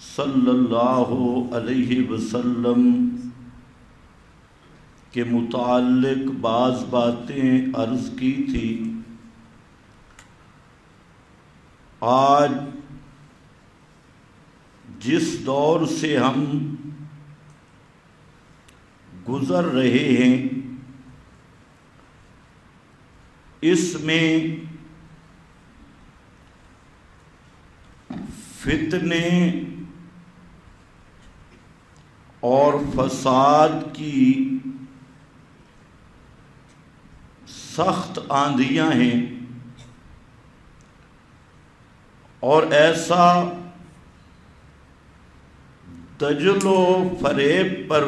صلی اللہ علیہ وسلم کے متعلق بعض باتیں عرض کی تھی۔ آج جس دور سے ہم گزر رہے ہیں اس میں فتنے اور فساد کی سخت آندھیاں ہیں، اور ایسا دجل و فریب پر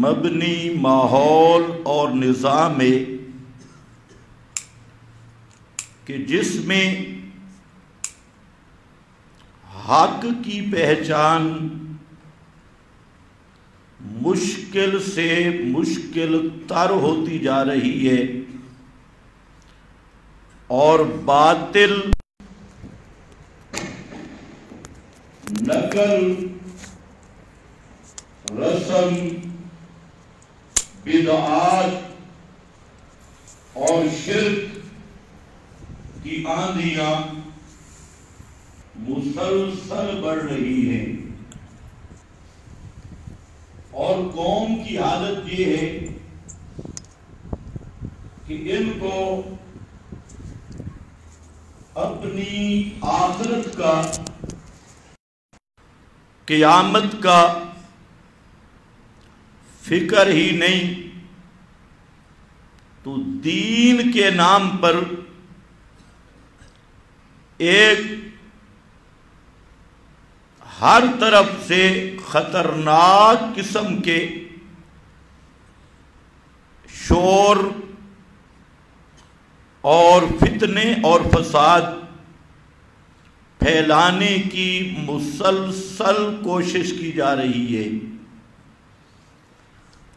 مبنی ماحول اور نظام ہے کہ جس میں حق کی پہچان مشکل سے مشکل تر ہوتی جا رہی ہے، اور باطل نقل رسم بدعات اور شرک کی آندھیاں مسلسل بڑھ رہی ہیں، اور قوم کی حالت یہ ہے کہ ان کو اپنی آخرت کا، قیامت کا فکر ہی نہیں، تو دین کے نام پر ایک ہر طرف سے خطرناک قسم کے شور اور فتنے اور فساد پھیلانے کی مسلسل کوشش کی جا رہی ہے۔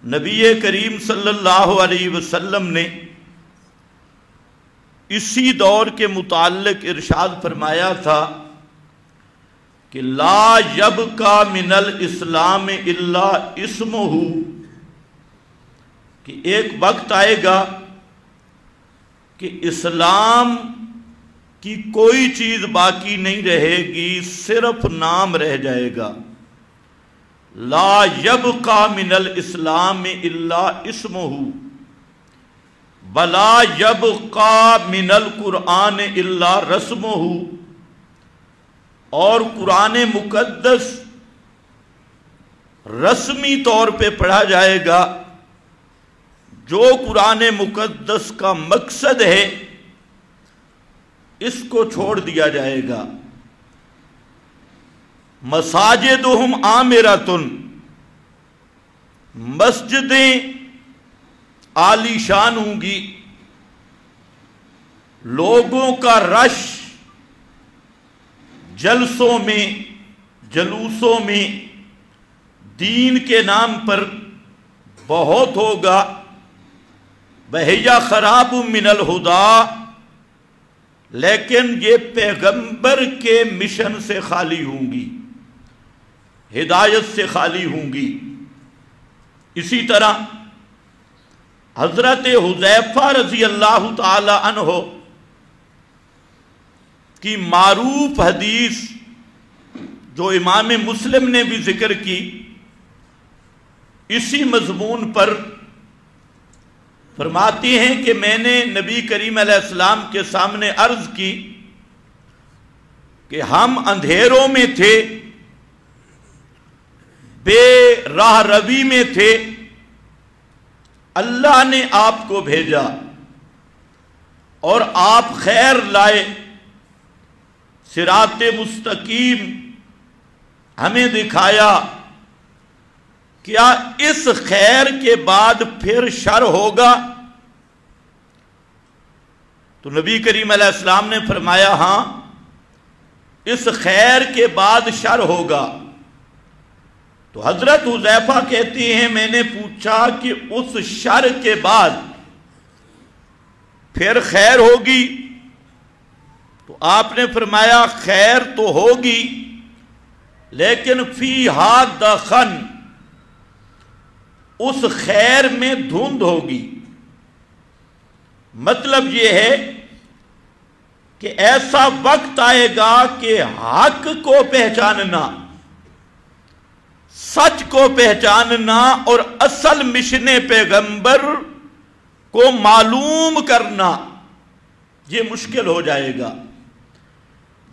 نبی کریم صلی اللہ علیہ وسلم نے اسی دور کے متعلق ارشاد فرمایا تھا کہ لا یبقی من الاسلام الا اسمہ، کہ ایک وقت آئے گا کہ اسلام کی کوئی چیز باقی نہیں رہے گی، صرف نام رہ جائے گا۔ لا یبقی من الاسلام الا اسمہ ولا یبقی من القرآن الا رسمہ، اور قرآن مقدس رسمی طور پہ پڑھا جائے گا، جو قرآن مقدس کا مقصد ہے اس کو چھوڑ دیا جائے گا۔ مساجدہم عامرۃ، مسجدیں عالی شان ہوں گی، لوگوں کا رش جلسوں میں جلوسوں میں دین کے نام پر بہت ہوگا۔ وَهِيَ خَرَابٌ مِّنَ الْهُدَىٰ، لیکن یہ پیغمبر کے مشن سے خالی ہوں گی، ہدایت سے خالی ہوں گی۔ اسی طرح حضرت حذیفہ رضی اللہ تعالی عنہ کی معروف حدیث جو امام مسلم نے بھی ذکر کی، اسی مضمون پر فرماتی ہیں کہ میں نے نبی کریم علیہ السلام کے سامنے عرض کی کہ ہم اندھیروں میں تھے، بے راہ روی میں تھے، اللہ نے آپ کو بھیجا اور آپ خیر لائے، صراط مستقیم ہمیں دکھایا، کیا اس خیر کے بعد پھر شر ہوگا؟ تو نبی کریم علیہ السلام نے فرمایا ہاں، اس خیر کے بعد شر ہوگا۔ تو حضرت حذیفہ کہتی ہیں میں نے پوچھا کہ اس شر کے بعد پھر خیر ہوگی؟ تو آپ نے فرمایا خیر تو ہوگی لیکن فیہا دخن، اس خیر میں دھند ہوگی۔ مطلب یہ ہے کہ ایسا وقت آئے گا کہ حق کو پہچاننا، سچ کو پہچاننا اور اصل مشن پیغمبر کو معلوم کرنا یہ مشکل ہو جائے گا۔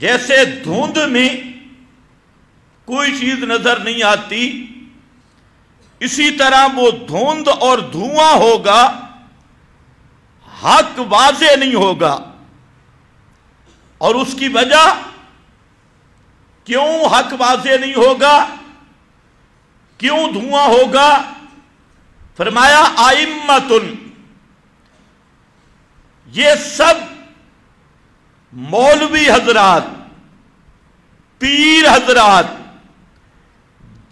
جیسے دھند میں کوئی چیز نظر نہیں آتی، اسی طرح وہ دھند اور دھواں ہوگا، حق واضح نہیں ہوگا۔ اور اس کی وجہ کیوں حق واضح نہیں ہوگا، کیوں دھواں ہوگا؟ فرمایا ائمۃ، یہ سب مولوی حضرات، پیر حضرات،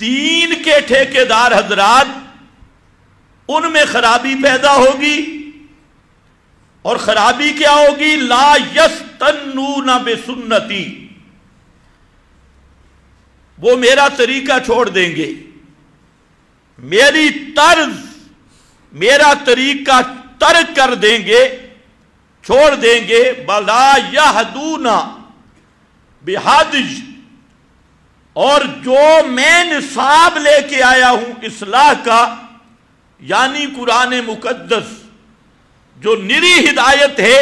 دین کے ٹھیکیدار حضرات، ان میں خرابی پیدا ہوگی۔ اور خرابی کیا ہوگی؟ لا یستنون بسنتی، وہ میرا طریقہ چھوڑ دیں گے، میری طرز، میرا طریقہ ترک کر دیں گے، چھوڑ دیں گے۔ بلا یہدون بہدی، اور جو میں نصاب لے کے آیا ہوں اصلاح کا، یعنی قرآن مقدس جو نری ہدایت ہے،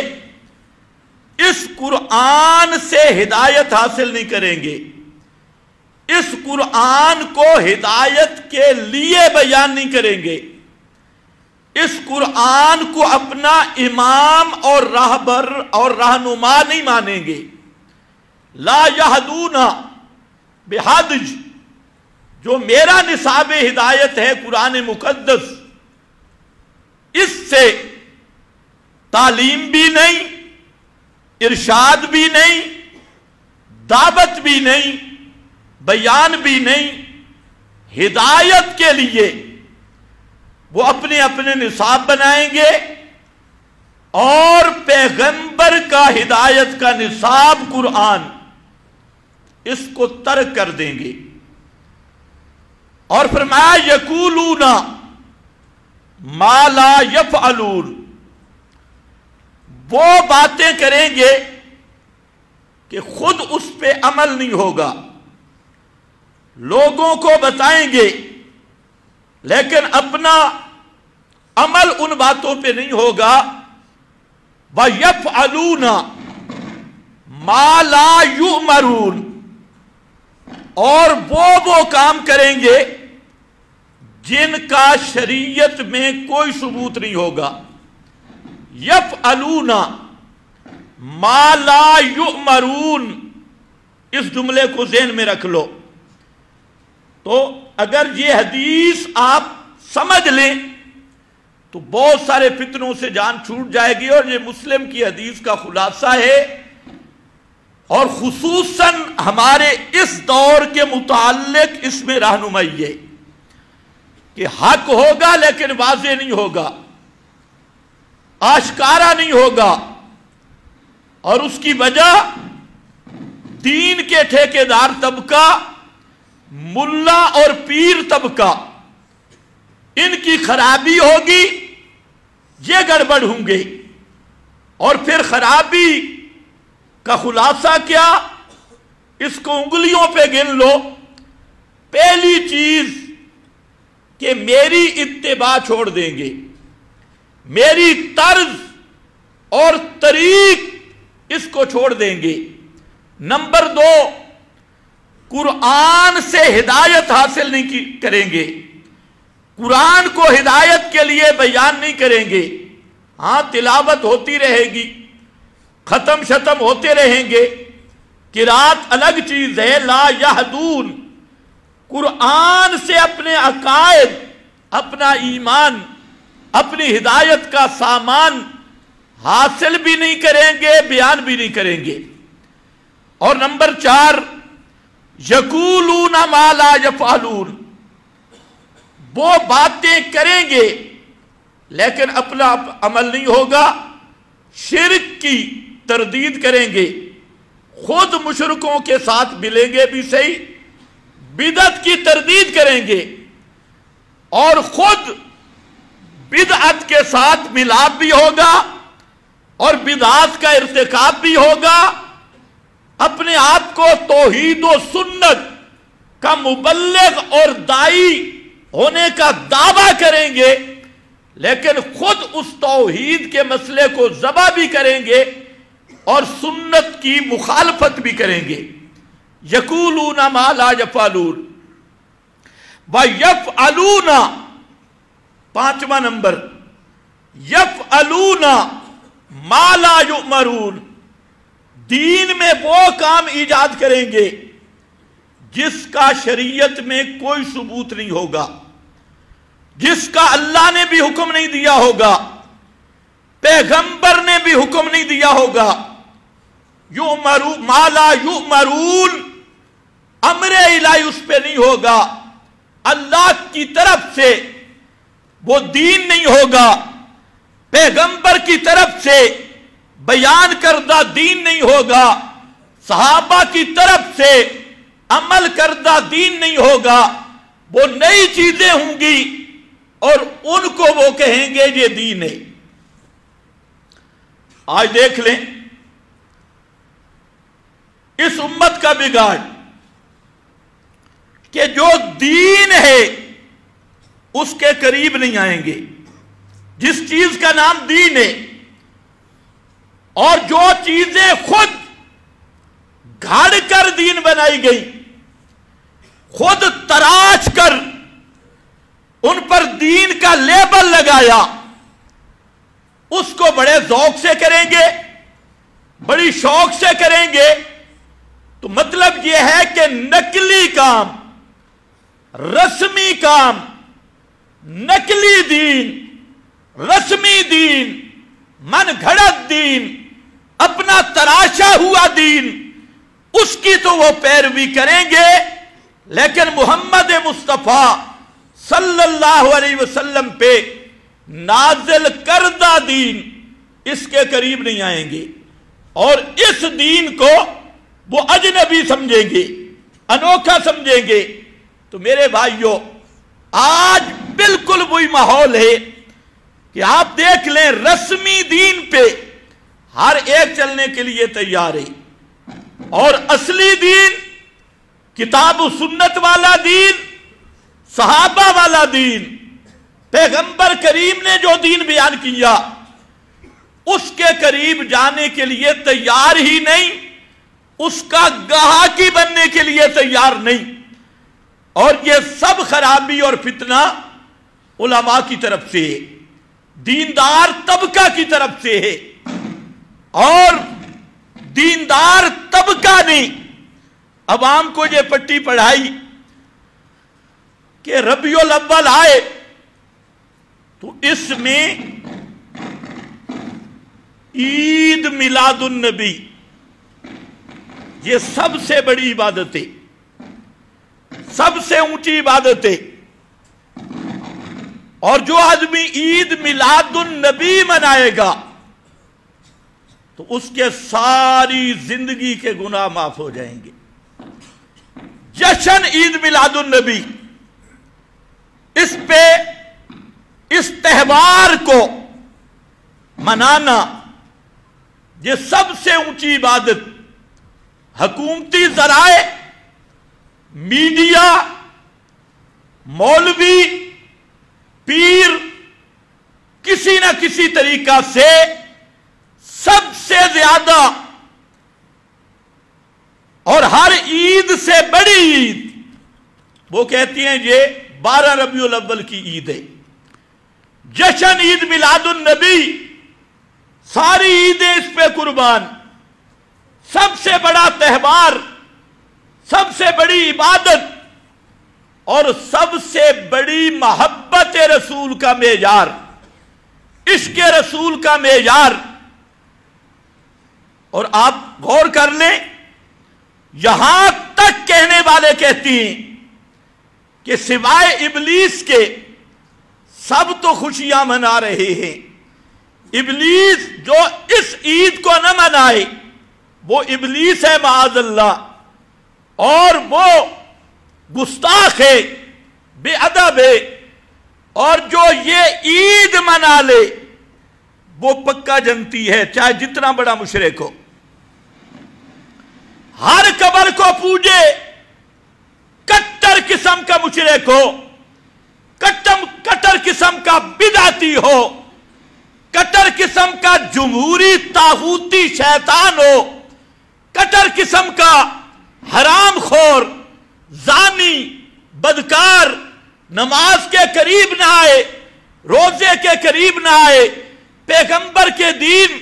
اس قرآن سے ہدایت حاصل نہیں کریں گے۔ اس قرآن کو ہدایت کے لیے بیان نہیں کریں گے، اس قرآن کو اپنا امام اور راہبر اور رہنما نہیں مانیں گے۔ لا یہدون بہدی، جو میرا نصاب ہدایت ہے قرآن مقدس، اس سے تعلیم بھی نہیں، ارشاد بھی نہیں، دعوت بھی نہیں، بیان بھی نہیں، ہدایت کے لیے وہ اپنے اپنے نصاب بنائیں گے اور پیغمبر کا ہدایت کا نصاب قرآن اس کو ترک کر دیں گے۔ اور فرمایا یقولون ما لا یفعلون، وہ باتیں کریں گے کہ خود اس پہ عمل نہیں ہوگا، لوگوں کو بتائیں گے لیکن اپنا عمل ان باتوں پہ نہیں ہوگا۔ وَيَفْعَلُونَ مَا لَا يُؤْمَرُونَ، اور وہ کام کریں گے جن کا شریعت میں کوئی ثبوت نہیں ہوگا۔ یفعلون ما لا یؤمرون، اس جملے کو ذہن میں رکھ لو۔ تو اگر یہ حدیث آپ سمجھ لیں تو بہت سارے فتنوں سے جان چھوٹ جائے گی، اور یہ مسلم کی حدیث کا خلاصہ ہے، اور خصوصاً ہمارے اس دور کے متعلق اس میں رہنمائی ہے کہ حق ہوگا لیکن واضح نہیں ہوگا، آشکارا نہیں ہوگا، اور اس کی وجہ دین کے ٹھیکیدار طبقہ، ملا اور پیر طبقہ، ان کی خرابی ہوگی، یہ گڑبڑ ہوں گے۔ اور پھر خرابی کا خلاصہ کیا؟ اس کو انگلیوں پہ گن لو۔ پہلی چیز کہ میری اتباع چھوڑ دیں گے، میری طرز اور طریق اس کو چھوڑ دیں گے۔ نمبر 2، قرآن سے ہدایت حاصل نہیں کریں گے، قرآن کو ہدایت کے لیے بیان نہیں کریں گے۔ ہاں تلاوت ہوتی رہے گی، ختم شتم ہوتے رہیں گے، قرات الگ چیز ہے۔ لا یہدون، قرآن سے اپنے عقائد، اپنا ایمان، اپنی ہدایت کا سامان حاصل بھی نہیں کریں گے، بیان بھی نہیں کریں گے۔ اور نمبر 4، یقولون ما لا یفعلون، وہ باتیں کریں گے لیکن اپنا عمل نہیں ہوگا، شرک کی تردید کریں گے، خود مشرکوں کے ساتھ ملیں گے بھی صحیح، بدعت کی تردید کریں گے، اور خود بدعت کے ساتھ ملاپ بھی ہوگا اور بدعات کا ارتکاب بھی ہوگا، اپنے آپ کو توحید و سنت کا مبلغ اور دائی ہونے کا دعویٰ کریں گے، لیکن خود اس توحید کے مسئلے کو ذبح بھی کریں گے اور سنت کی مخالفت بھی کریں گے۔ یقولون ما لا یفعلون ویفعلون، پانچواں نمبر، یفعلون ما لا یؤمرون، دین میں وہ کام ایجاد کریں گے جس کا شریعت میں کوئی ثبوت نہیں ہوگا، جس کا اللہ نے بھی حکم نہیں دیا ہوگا، پیغمبر نے بھی حکم نہیں دیا ہوگا۔ ما لا یؤمرون، امر الہی اس پہ نہیں ہوگا، اللہ کی طرف سے وہ دین نہیں ہوگا، پیغمبر کی طرف سے بیان کردہ دین نہیں ہوگا، صحابہ کی طرف سے عمل کردہ دین نہیں ہوگا، وہ نئی چیزیں ہوں گی اور ان کو وہ کہیں گے یہ دین ہے۔ آج دیکھ لیں اس امت کا بگاڑ کہ جو دین ہے اس کے قریب نہیں آئیں گے، جس چیز کا نام دین ہے، اور جو چیزیں خود گھڑ کر دین بنائی گئی، خود تراش کر ان پر دین کا لیبل لگایا، اس کو بڑے ذوق سے کریں گے، بڑی شوق سے کریں گے، تو مطلب یہ ہے کہ نقلی کام، رسمی کام، نقلی دین، رسمی دین، من گھڑت دین، اپنا تراشا ہوا دین، اس کی تو وہ پیروی کریں گے، لیکن محمد مصطفیٰ صلی اللہ علیہ وسلم پہ نازل کردہ دین اس کے قریب نہیں آئیں گے، اور اس دین کو وہ اجنبی سمجھیں گے، انوکھا سمجھیں گے۔ تو میرے بھائیوں، آج بالکل وہی ماحول ہے کہ آپ دیکھ لیں، رسمی دین پہ ہر ایک چلنے کے لیے تیار ہے، اور اصلی دین، کتاب و سنت والا دین، صحابہ والا دین، پیغمبر کریم نے جو دین بیان کیا، اس کے قریب جانے کے لیے تیار ہی نہیں، اس کا گاہکی بننے کے لیے تیار نہیں، اور یہ سب خرابی اور فتنہ علماء کی طرف سے ہے، دیندار طبقہ کی طرف سے ہے، اور دیندار طبقہ نے عوام کو یہ پٹی پڑھائی کہ ربیع الاول آئے تو اس میں عید میلاد النبی یہ سب سے بڑی عبادت ہے، سب سے اونچی عبادت ہے، اور جو آدمی عید میلاد النبی منائے گا تو اس کے ساری زندگی کے گناہ معاف ہو جائیں گے۔ جشن عید میلاد النبی، اس پہ اس تہوار کو منانا یہ سب سے اونچی عبادت، حکومتی ذرائع، میڈیا، مولوی، پیر، کسی نہ کسی طریقہ سے سب سے زیادہ اور ہر عید سے بڑی عید وہ کہتی ہیں یہ 12 ربیع الاول کی عید ہے۔ جشن عید میلاد النبی، ساری عیدیں اس پہ قربان، سب سے بڑا تہوار، سب سے بڑی عبادت، اور سب سے بڑی محبت رسول کا معیار، عشق رسول کا معیار۔ اور آپ غور کر لیں، یہاں تک کہنے والے کہتی ہیں کہ سوائے ابلیس کے سب تو خوشیاں منا رہے ہیں، ابلیس جو اس عید کو نہ منائے وہ ابلیس ہے معاذ اللہ، اور وہ گستاخ ہے، بے ادب ہے، اور جو یہ عید منا لے وہ پکا جنتی ہے، چاہے جتنا بڑا مشرک ہو۔ ہر قبر کو پوجے، کٹر قسم کا مشرک ہو، کٹر قسم کا بدعتی ہو، کٹر قسم کا جمہوری طاغوتی شیطان ہو، کٹر قسم کا حرام خور، زانی، بدکار، نماز کے قریب نہ آئے، روزے کے قریب نہ آئے، پیغمبر کے دین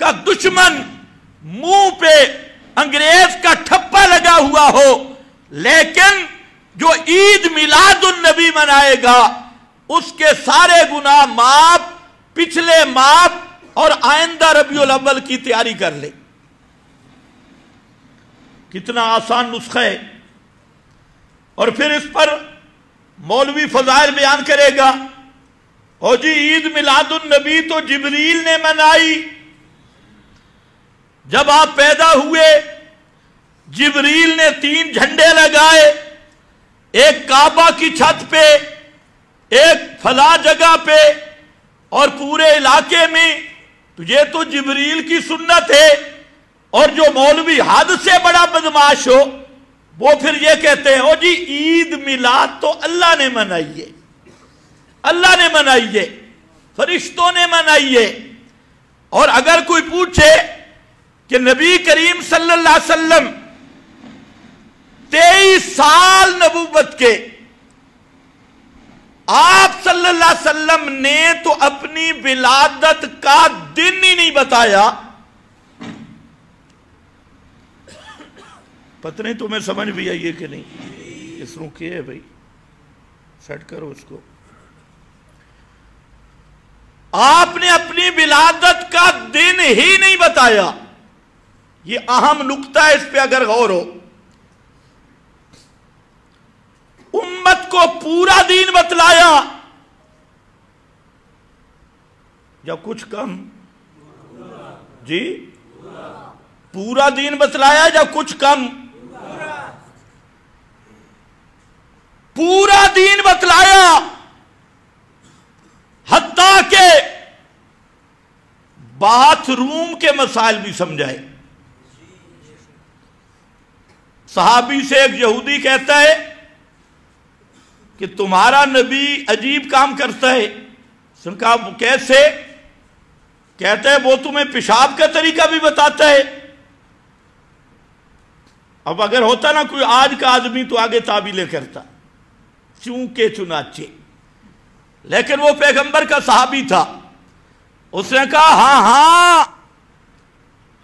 کا دشمن، منہ پہ انگریز کا ٹھپا لگا ہوا ہو، لیکن جو عید میلاد النبی منائے گا اس کے سارے گناہ معاف، پچھلے معاف، اور آئندہ ربیع الاول کی تیاری کر لے۔ کتنا آسان نسخہ ہے۔ اور پھر اس پر مولوی فضائل بیان کرے گا، اور جی عید میلاد النبی تو جبریل نے منائی، جب آپ پیدا ہوئے جبریل نے 3 جھنڈے لگائے، ایک کعبہ کی چھت پہ، ایک فلاں جگہ پہ، اور پورے علاقے میں۔ تو یہ تو جبریل کی سنت ہے۔ اور جو مولوی حد سے بڑا بدماش ہو وہ پھر یہ کہتے ہیں او جی عید میلاد تو اللہ نے منائی ہے، اللہ نے منائی ہے، فرشتوں نے منائی ہے۔ اور اگر کوئی پوچھے کہ نبی کریم صلی اللہ علیہ وسلم 23 سال نبوت کے، آپ صلی اللہ علیہ وسلم نے تو اپنی ولادت کا دن ہی نہیں بتایا۔ پتہ نہیں تمہیں سمجھ بھی آئیے کہ نہیں؟ اس روکے ہے بھائی، سیٹ کرو اس کو۔ آپ نے اپنی ولادت کا دن ہی نہیں بتایا، یہ اہم نکتہ ہے، اس پہ اگر غور ہو۔ امت کو پورا دین بتلایا یا کچھ کم؟ جی پورا دین بتلایا یا کچھ کم؟ پورا دین بتلایا، حتیٰ کہ باتھ روم کے مسائل بھی سمجھائے۔ صحابی سے ایک یہودی کہتا ہے کہ تمہارا نبی عجیب کام کرتا ہے۔ اس نے کہا کیسے؟ کہتا ہے وہ تمہیں پیشاب کا طریقہ بھی بتاتا ہے۔ اب اگر ہوتا نا کوئی آج کا آدمی تو آگے تعبیلیں کرتا، چونکہ چنانچہ، لیکن وہ پیغمبر کا صحابی تھا۔ اس نے کہا ہاں ہاں،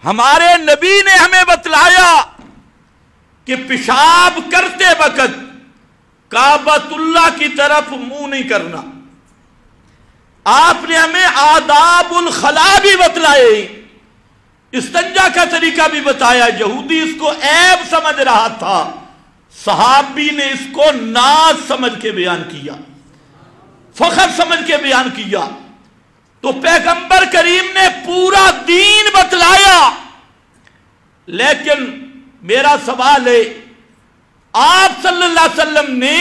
ہمارے نبی نے ہمیں بتلایا کہ پیشاب کرتے وقت کعبۃ اللہ کی طرف منہ نہیں کرنا۔ آپ نے ہمیں آداب الخلا بھی بتلائے، استنجا کا طریقہ بھی بتایا۔ یہودی اس کو عیب سمجھ رہا تھا، صحابی نے اس کو ناز سمجھ کے بیان کیا، فخر سمجھ کے بیان کیا۔ تو پیغمبر کریم نے پورا دین بتلایا، لیکن میرا سوال ہے آپ صلی اللہ علیہ وسلم نے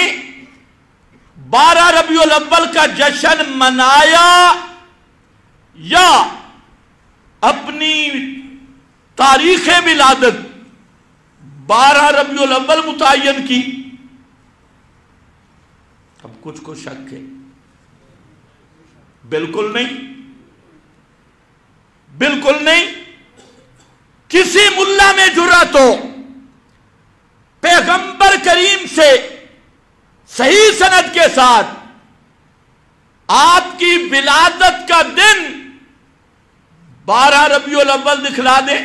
12 ربیع الاول کا جشن منایا یا اپنی تاریخ ولادت 12 ربیع الاول متعین کی؟ اب کچھ کو شک ہے؟ بالکل نہیں، بالکل نہیں۔ کسی ملا میں جرأت ہو پیغمبر کریم سے صحیح سند کے ساتھ آپ کی ولادت کا دن 12 ربیع الاول دکھلا دے؟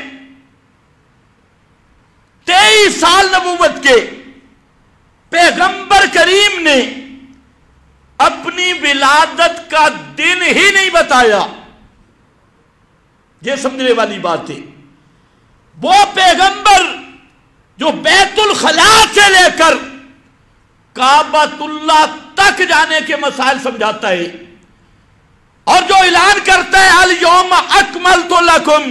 23 سال نبوت کے پیغمبر کریم نے اپنی ولادت کا دن ہی نہیں بتایا۔ یہ سمجھنے والی بات ہے۔ وہ پیغمبر جو بیت الخلا سے لے کر کعبۃ اللہ تک جانے کے مسائل سمجھاتا ہے، اور جو اعلان کرتا ہے الیوم اکملت لکم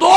2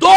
2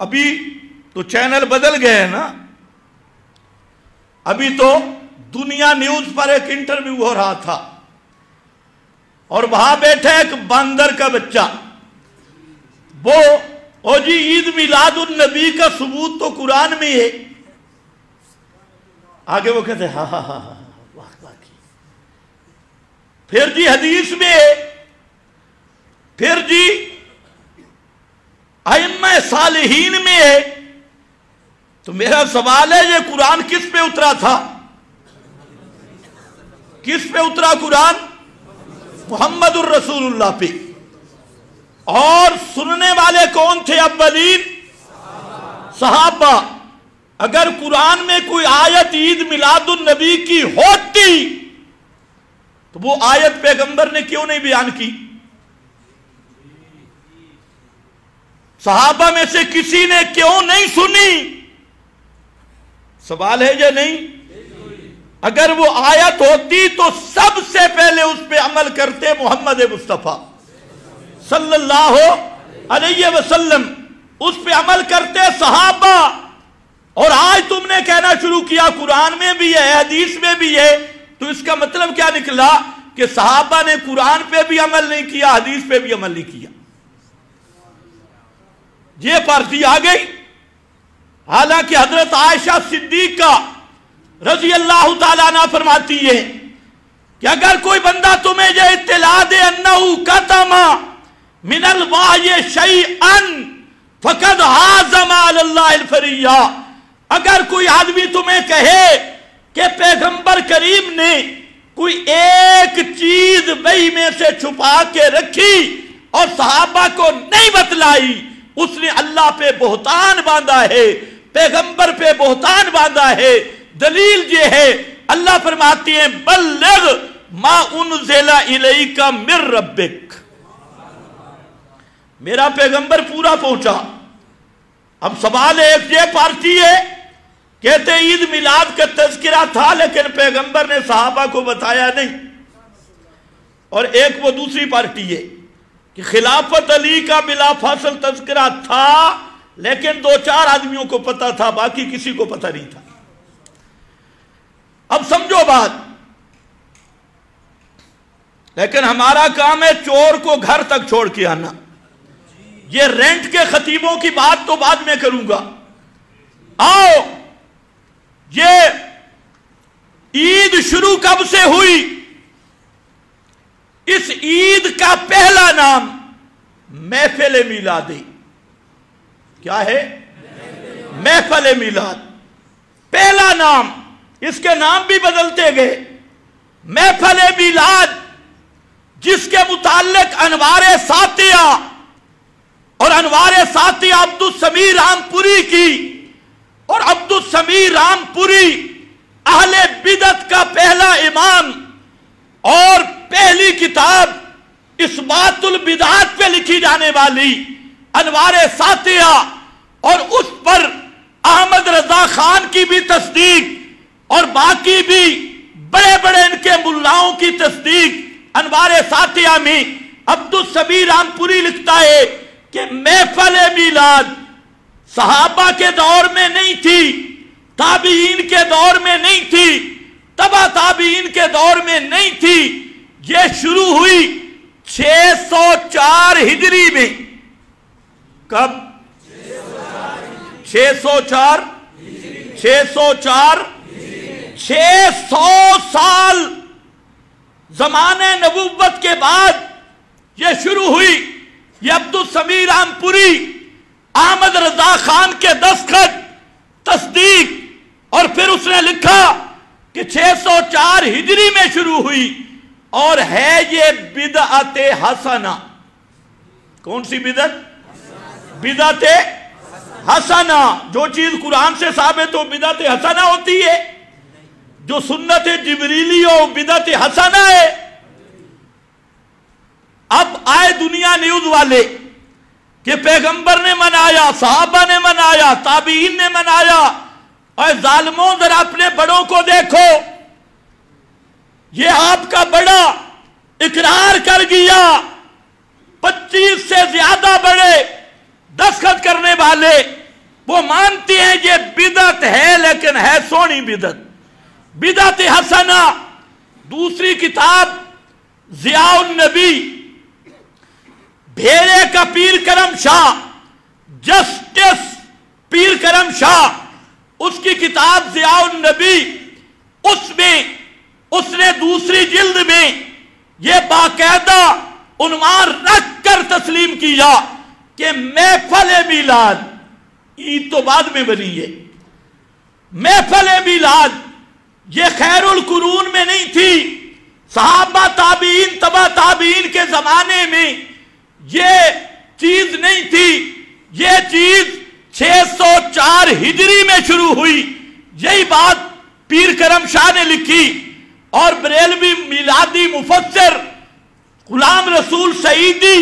ابھی تو چینل بدل گئے ہیں نا، ابھی تو دنیا نیوز پر ایک انٹرویو ہو رہا تھا اور وہاں بیٹھے ایک باندر کا بچہ، وہ جی عید میلاد النبی کا ثبوت تو قرآن میں ہے، آگے وہ کہتے ہیں ہاں ہاں ہاں واہ واقعی، پھر جی حدیث میں ہے، پھر جی ائمہ صالحین میں ہے۔ تو میرا سوال ہے یہ قرآن کس پہ اترا تھا؟ کس پہ اترا قرآن؟ محمد الرسول اللہ پہ۔ اور سننے والے کون تھے؟ اولین صحابہ۔ اگر قرآن میں کوئی آیت عید میلاد النبی کی ہوتی تو وہ آیت پیغمبر نے کیوں نہیں بیان کی؟ صحابہ میں سے کسی نے کیوں نہیں سنی؟ سوال ہے یا نہیں؟ اگر وہ آیت ہوتی تو سب سے پہلے اس پہ عمل کرتے محمد مصطفیٰ صلی اللہ علیہ وسلم، اس پہ عمل کرتے صحابہ۔ اور آج تم نے کہنا شروع کیا قرآن میں بھی ہے حدیث میں بھی ہے، تو اس کا مطلب کیا نکلا کہ صحابہ نے قرآن پہ بھی عمل نہیں کیا، حدیث پہ بھی عمل نہیں کیا۔ یہ پارٹی آ گئی۔ حالانکہ حضرت عائشہ صدیقہ رضی اللہ تعالیٰ عنہ فرماتی ہے کہ اگر کوئی بندہ تمہیں یہ اطلاع دے انہو کتم من الوحی شیئا فقد حازم علی اللہ الفریہ، اگر کوئی آدمی تمہیں کہے کہ پیغمبر کریم نے کوئی ایک چیز وحی میں سے چھپا کے رکھی اور صحابہ کو نہیں بتلائی، اس نے اللہ پہ بہتان باندھا ہے، پیغمبر پہ بہتان باندھا ہے۔ دلیل یہ ہے اللہ فرماتی ہیں بلغ ما انزل الیک من ربک، میرا پیغمبر پورا پہنچا۔ اب سوال ایک یہ پارٹی ہے کہتے عید میلاد کا تذکرہ تھا لیکن پیغمبر نے صحابہ کو بتایا نہیں، اور ایک وہ دوسری پارٹی ہے کہ خلافت علی کا بلا فاصل تذکرہ تھا لیکن دو چار آدمیوں کو پتا تھا، باقی کسی کو پتا نہیں تھا۔ اب سمجھو بات، لیکن ہمارا کام ہے چور کو گھر تک چھوڑ کے آنا۔ یہ رینٹ کے خطیبوں کی بات تو بعد میں کروں گا۔ آؤ، یہ عید شروع کب سے ہوئی؟ اس عید کا پہلا نام محفل میلادی، کیا ہے؟ محفل میلاد، پہلا نام۔ اس کے نام بھی بدلتے گئے۔ محفل میلاد جس کے متعلق انوار ساتیہ اور انوار ساتیہ عبد السمیع رام پوری کی، اور عبد السمیع رام پوری اہل بدعت کا پہلا امام، اور پہلی کتاب اثبات البدعات پہ لکھی جانے والی انوار ساتیہ، اور اس پر احمد رضا خان کی بھی تصدیق اور باقی بھی بڑے بڑے ان کے ملاؤں کی تصدیق انوار ساتیہ میں عبد السمیع رام پوری لکھتا ہے کہ محفل میلاد صحابہ کے دور میں نہیں تھی، تابعین کے دور میں نہیں تھی، تبع تابعین کے دور میں نہیں تھی، یہ شروع ہوئی 604 ہجری میں۔ کب؟ 604 600 سال زمانے نبوت کے بعد یہ شروع ہوئی۔ یہ عبد السمیع رام پوری احمد رضا خان کے دستخط، تصدیق، اور پھر اس نے لکھا کہ 604 ہجری میں شروع ہوئی، اور ہے یہ بدعت حسنہ۔ کون سی بدعت؟ بدعت حسنہ۔ جو چیز قرآن سے ثابت ہو بدعت حسنہ ہوتی ہے، جو سنت جبریلی ہو بدعت حسنہ ہے۔ اب آئے دنیا نیوز والے کہ پیغمبر نے منایا، صحابہ نے منایا، تابعین نے منایا، اور ظالموں ذرا اپنے بڑوں کو دیکھو، یہ آپ کا بڑا اقرار کر گیا، 25 سے زیادہ بڑے دستخط کرنے والے وہ مانتے ہیں یہ بدعت ہے لیکن ہے سونی بدعت، بدعت حسنہ۔ دوسری کتاب ضیاء النبی، بھیڑے کا پیر کرم شاہ، جسٹس پیر کرم شاہ، اس کی کتاب ضیاء النبی، اس میں اس نے دوسری جلد میں یہ باقاعدہ عنوان رکھ کر تسلیم کیا کہ محفل میلاد، عید تو بعد میں بنی ہے، محفل میلاد یہ خیر القرون میں نہیں تھی، صحابہ تابعین تبع تابعین کے زمانے میں یہ چیز نہیں تھی، یہ چیز 604 ہجری میں شروع ہوئی۔ یہی بات پیر کرم شاہ نے لکھی، اور بریلوی میلادی مفسر غلام رسول سعیدی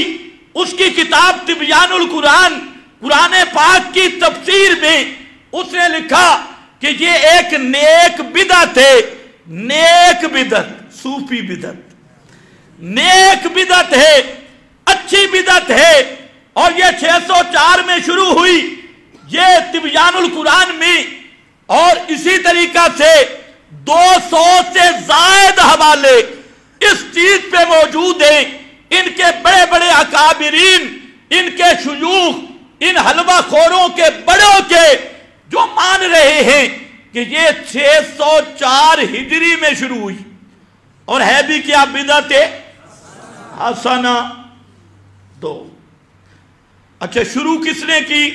اس کی کتاب تبیان القرآن، قرآن پاک کی تفسیر میں اس نے لکھا کہ یہ ایک نیک بدعت ہے، نیک بدعت، صوفی بدعت، نیک بدعت ہے، اچھی بدعت ہے، اور یہ 604 میں شروع ہوئی۔ یہ تبیان القرآن میں اور اسی طریقہ سے 200 سے زائد حوالے اس چیز پہ موجود ہیں۔ ان کے بڑے بڑے اکابرین، ان کے شیوخ، ان حلوہ خوروں کے بڑوں کے جو مان رہے ہیں کہ یہ 604 ہجری میں شروع ہوئی، اور ہے بھی کیا؟ بدعت حسنہ۔ دو اچھا، شروع کس نے کی؟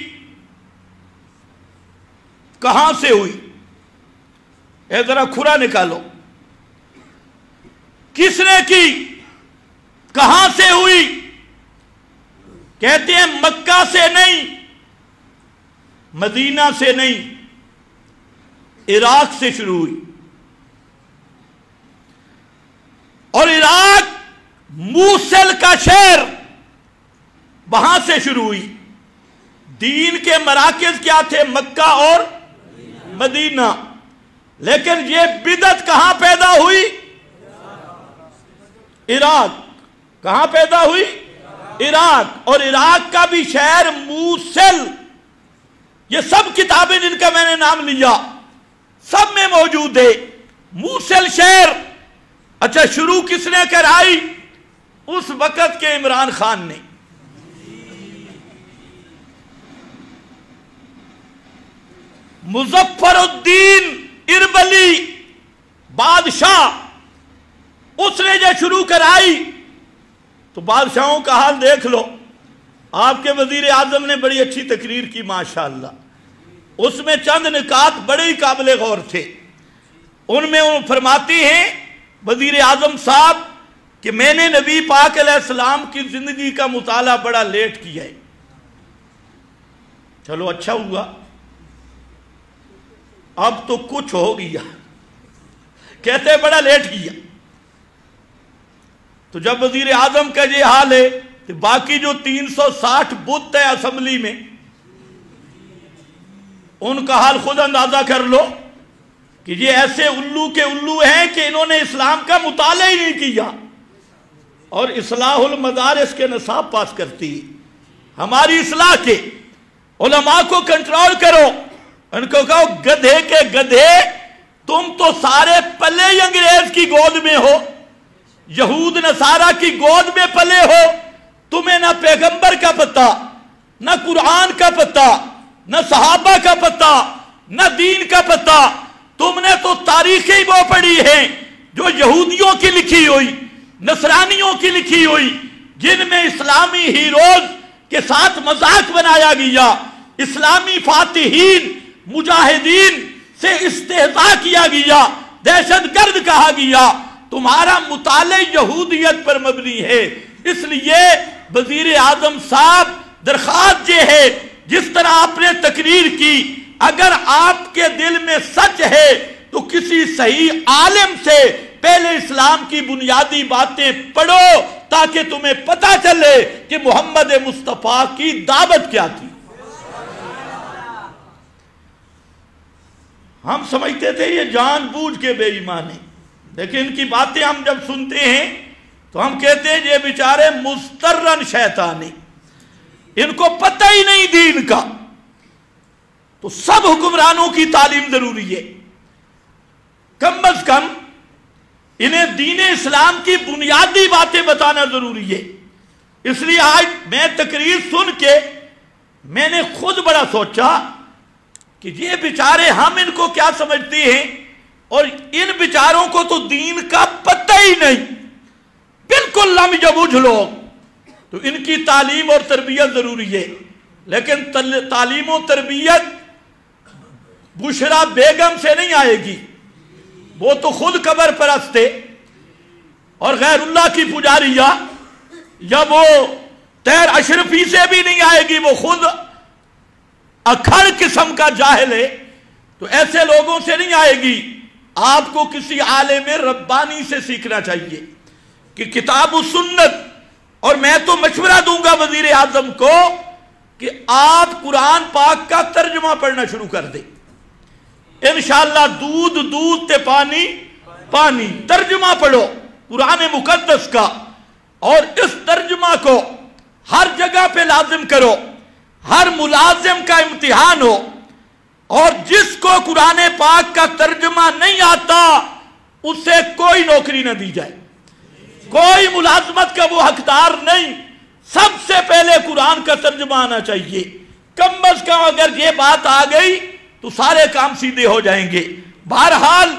کہاں سے ہوئی؟ اے ذرا کھرا نکالو، کس نے کی؟ کہاں سے ہوئی؟ کہتے ہیں مکہ سے نہیں، مدینہ سے نہیں، عراق سے شروع ہوئی، اور عراق موصل کا شہر، وہاں سے شروع ہوئی۔ دین کے مراکز کیا تھے؟ مکہ اور مدینہ، لیکن یہ بدعت کہاں پیدا ہوئی؟ عراق۔ کہاں پیدا ہوئی؟ عراق، اور عراق کا بھی شہر موصل۔ یہ سب کتابیں جن کا میں نے نام لیا سب میں موجود ہے، موصل شہر۔ اچھا، شروع کس نے کرائی؟ اس وقت کے عمران خان نے۔ مظفر الدین اربلی بادشاہ، اس نے جو شروع کرائی، تو بادشاہوں کا حال دیکھ لو۔ آپ کے وزیر اعظم نے بڑی اچھی تقریر کی ماشاءاللہ، اس میں چند نکات بڑے ہی قابل غور تھے۔ ان میں وہ فرماتی ہیں وزیر اعظم صاحب کہ میں نے نبی پاک علیہ السلام کی زندگی کا مطالعہ بڑا لیٹ کیا ہے۔ چلو اچھا ہوا، اب تو کچھ ہو گیا۔ کہتے بڑا لیٹ کیا۔ تو جب وزیر اعظم کا یہ حال ہے تو باقی جو 360 بت ہے اسمبلی میں، ان کا حال خود اندازہ کر لو کہ یہ ایسے الو کے الو ہیں کہ انہوں نے اسلام کا مطالعہ ہی نہیں کیا، اور اصلاح المدارس کے نصاب پاس کرتی ہے۔ ہماری اصلاح کے علماء کو کنٹرول کرو، ان کو کہو گدھے کے گدھے، تم تو سارے پلے ہی انگریز کی گود میں ہو، یہود نصارہ کی گود میں پلے ہو، تمہیں نہ پیغمبر کا پتہ، نہ قرآن کا پتہ، نہ صحابہ کا پتہ، نہ دین کا پتہ۔ تم نے تو تاریخیں وہ پڑھی ہیں جو یہودیوں کی لکھی ہوئی، نصرانیوں کی لکھی ہوئی، جن میں اسلامی ہیروز کے ساتھ مذاق بنایا گیا، اسلامی فاتحین مجاہدین سے استہزاء کیا گیا، دہشت گرد کہا گیا۔ تمہارا مطالعہ یہودیت پر مبنی ہے۔ اس لیے وزیر اعظم صاحب درخواست یہ ہے، جس طرح آپ نے تقریر کی، اگر آپ کے دل میں سچ ہے تو کسی صحیح عالم سے پہلے اسلام کی بنیادی باتیں پڑھو، تاکہ تمہیں پتہ چلے کہ محمد مصطفیٰ کی دعوت کیا تھی۔ ہم سمجھتے تھے یہ جان بوجھ کے بے ایمان ہیں، لیکن ان کی باتیں ہم جب سنتے ہیں تو ہم کہتے ہیں یہ بیچارے مسترن شیطان ہیں، ان کو پتہ ہی نہیں دین کا۔ تو سب حکمرانوں کی تعلیم ضروری ہے، کم از کم انہیں دین اسلام کی بنیادی باتیں بتانا ضروری ہے۔ اس لیے آج میں تقریر سن کے میں نے خود بڑا سوچا کہ یہ بیچارے ہم ان کو کیا سمجھتے ہیں، اور ان بیچاروں کو تو دین کا پتہ ہی نہیں، بالکل لم یبوجھ لوگ، تو ان کی تعلیم اور تربیت ضروری ہے۔ لیکن تعلیم و تربیت بشرا بیگم سے نہیں آئے گی، وہ تو خود قبر پرست ہے، اور غیر اللہ کی پجاریہ، یا وہ تیر اشرفی سے بھی نہیں آئے گی، وہ خود اکھڑ قسم کا جاہل ہے، تو ایسے لوگوں سے نہیں آئے گی۔ آپ کو کسی عالم ربانی سے سیکھنا چاہیے کہ کتاب و سنت، اور میں تو مشورہ دوں گا وزیر اعظم کو کہ آپ قرآن پاک کا ترجمہ پڑھنا شروع کر دیں، انشاءاللہ دودھ دودھ تے پانی پانی، ترجمہ پڑھو قرآن مقدس کا، اور اس ترجمہ کو ہر جگہ پہ لازم کرو، ہر ملازم کا امتحان ہو، اور جس کو قرآن پاک کا ترجمہ نہیں آتا اسے کوئی نوکری نہ دی جائے، کوئی ملازمت کا وہ حقدار نہیں، سب سے پہلے قرآن کا ترجمہ آنا چاہیے۔ کم از کم اگر یہ بات آ گئی تو سارے کام سیدھے ہو جائیں گے۔ بہرحال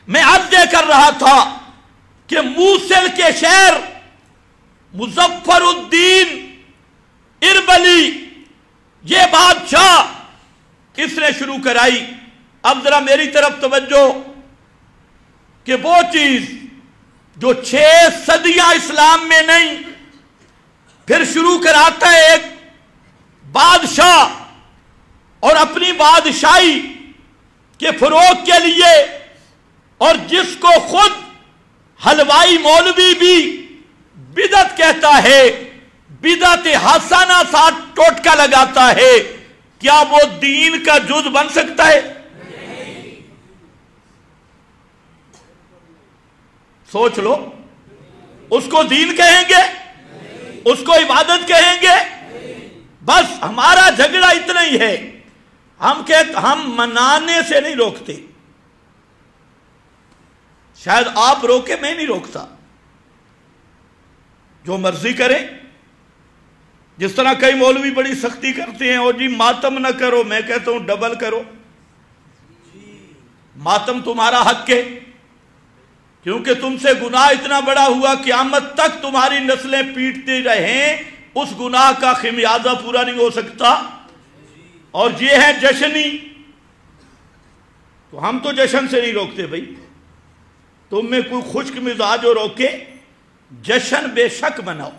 میں عرض کر رہا تھا کہ موصل کے شہر مظفر الدین اربلی، یہ بادشاہ کس نے شروع کرائی؟ اب ذرا میری طرف توجہ کہ وہ چیز جو 6 صدیاں اسلام میں نہیں، پھر شروع کراتا ہے ایک بادشاہ، اور اپنی بادشاہی کے فروغ کے لیے، اور جس کو خود حلوائی مولوی بھی بدعت کہتا ہے، بدعت حسنہ ساتھ ٹوٹکا لگاتا ہے، کیا وہ دین کا جز بن سکتا ہے؟ سوچ لو، اس کو دین کہیں گے؟ اس کو عبادت کہیں گے؟ بس ہمارا جھگڑا اتنا ہی ہے، ہم منانے سے نہیں روکتے، شاید آپ روکے، میں نہیں روکتا، جو مرضی کریں۔ جس طرح کئی مولوی بڑی سختی کرتے ہیں، اور جی ماتم نہ کرو، میں کہتا ہوں ڈبل کرو، ماتم تمہارا حق ہے، کیونکہ تم سے گناہ اتنا بڑا ہوا، قیامت تک تمہاری نسلیں پیٹتے رہیں، اس گناہ کا خمیازہ پورا نہیں ہو سکتا۔ اور یہ ہے جشنی، تو ہم تو جشن سے نہیں روکتے بھائی، تم میں کوئی خشک مزاج ہو روکے، جشن بے شک مناؤ،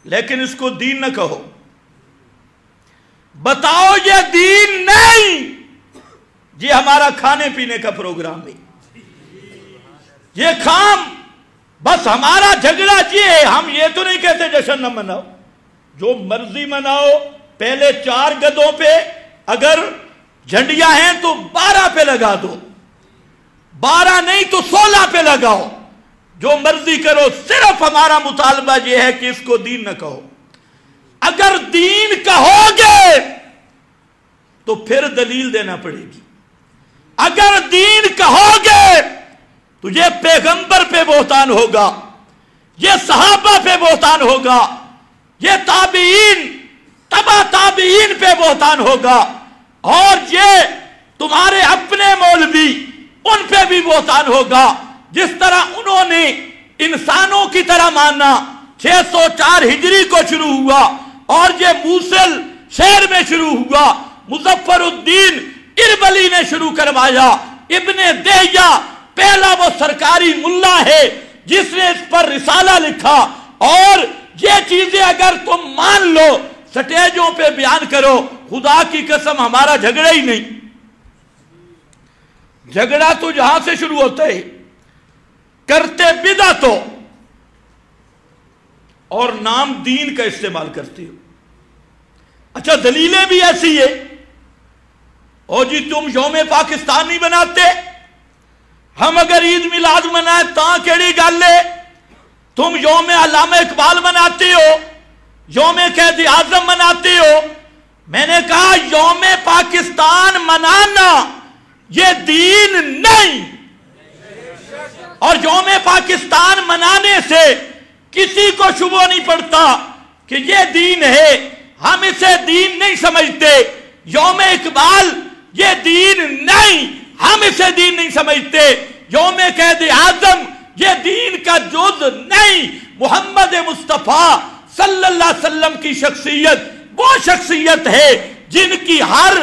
لیکن اس کو دین نہ کہو، بتاؤ یہ دین نہیں، یہ ہمارا کھانے پینے کا پروگرام ہے، یہ کام بس ہمارا جھگڑا یہ ہے۔ ہم یہ تو نہیں کہتے جشن نہ مناؤ، جو مرضی مناؤ، پہلے 4 گدوں پہ اگر جھنڈیاں ہیں تو 12 پہ لگا دو، 12 نہیں تو 16 پہ لگاؤ، جو مرضی کرو، صرف ہمارا مطالبہ یہ ہے کہ اس کو دین نہ کہو۔ اگر دین کہو گے تو پھر دلیل دینا پڑے گی، اگر دین کہو گے تو یہ پیغمبر پہ بہتان ہوگا، یہ صحابہ پہ بہتان ہوگا، یہ تابعین تبع تابعین پہ بہتان ہوگا، اور یہ تمہارے اپنے مولوی ان پہ بھی بہتان ہوگا۔ جس طرح انہوں نے انسانوں کی طرح ماننا 604 ہجری کو شروع ہوا، اور یہ موصل شہر میں شروع ہوا، مظفر الدین اربلی نے شروع کروایا۔ ابن دہیہ پہلا وہ سرکاری ملا ہے جس نے اس پر رسالہ لکھا، اور یہ چیزیں اگر تم مان لو، سٹیجوں پہ بیان کرو، خدا کی قسم ہمارا جھگڑا ہی نہیں۔ جھگڑا تو جہاں سے شروع ہوتا ہے، کرتے بدعت ہو اور نام دین کا استعمال کرتے ہو۔ اچھا دلیلیں بھی ایسی ہے، او جی تم یوم پاکستان نہیں بناتے، ہم اگر عید میلاد منائے تاں کیڑی گل ہے، تم یوم علامہ اقبال مناتے ہو، یوم قائد اعظم مناتے ہو، میں نے کہا یوم پاکستان منانا یہ دین نہیں، اور یوم پاکستان منانے سے کسی کو شبہ نہیں پڑتا کہ یہ دین ہے، ہم اسے دین نہیں سمجھتے۔ یوم اقبال یہ دین نہیں، ہم اسے دین نہیں سمجھتے۔ یوم قائد اعظم یہ دین کا جز نہیں۔ محمد مصطفیٰ صلی اللہ علیہ وسلم کی شخصیت وہ شخصیت ہے جن کی ہر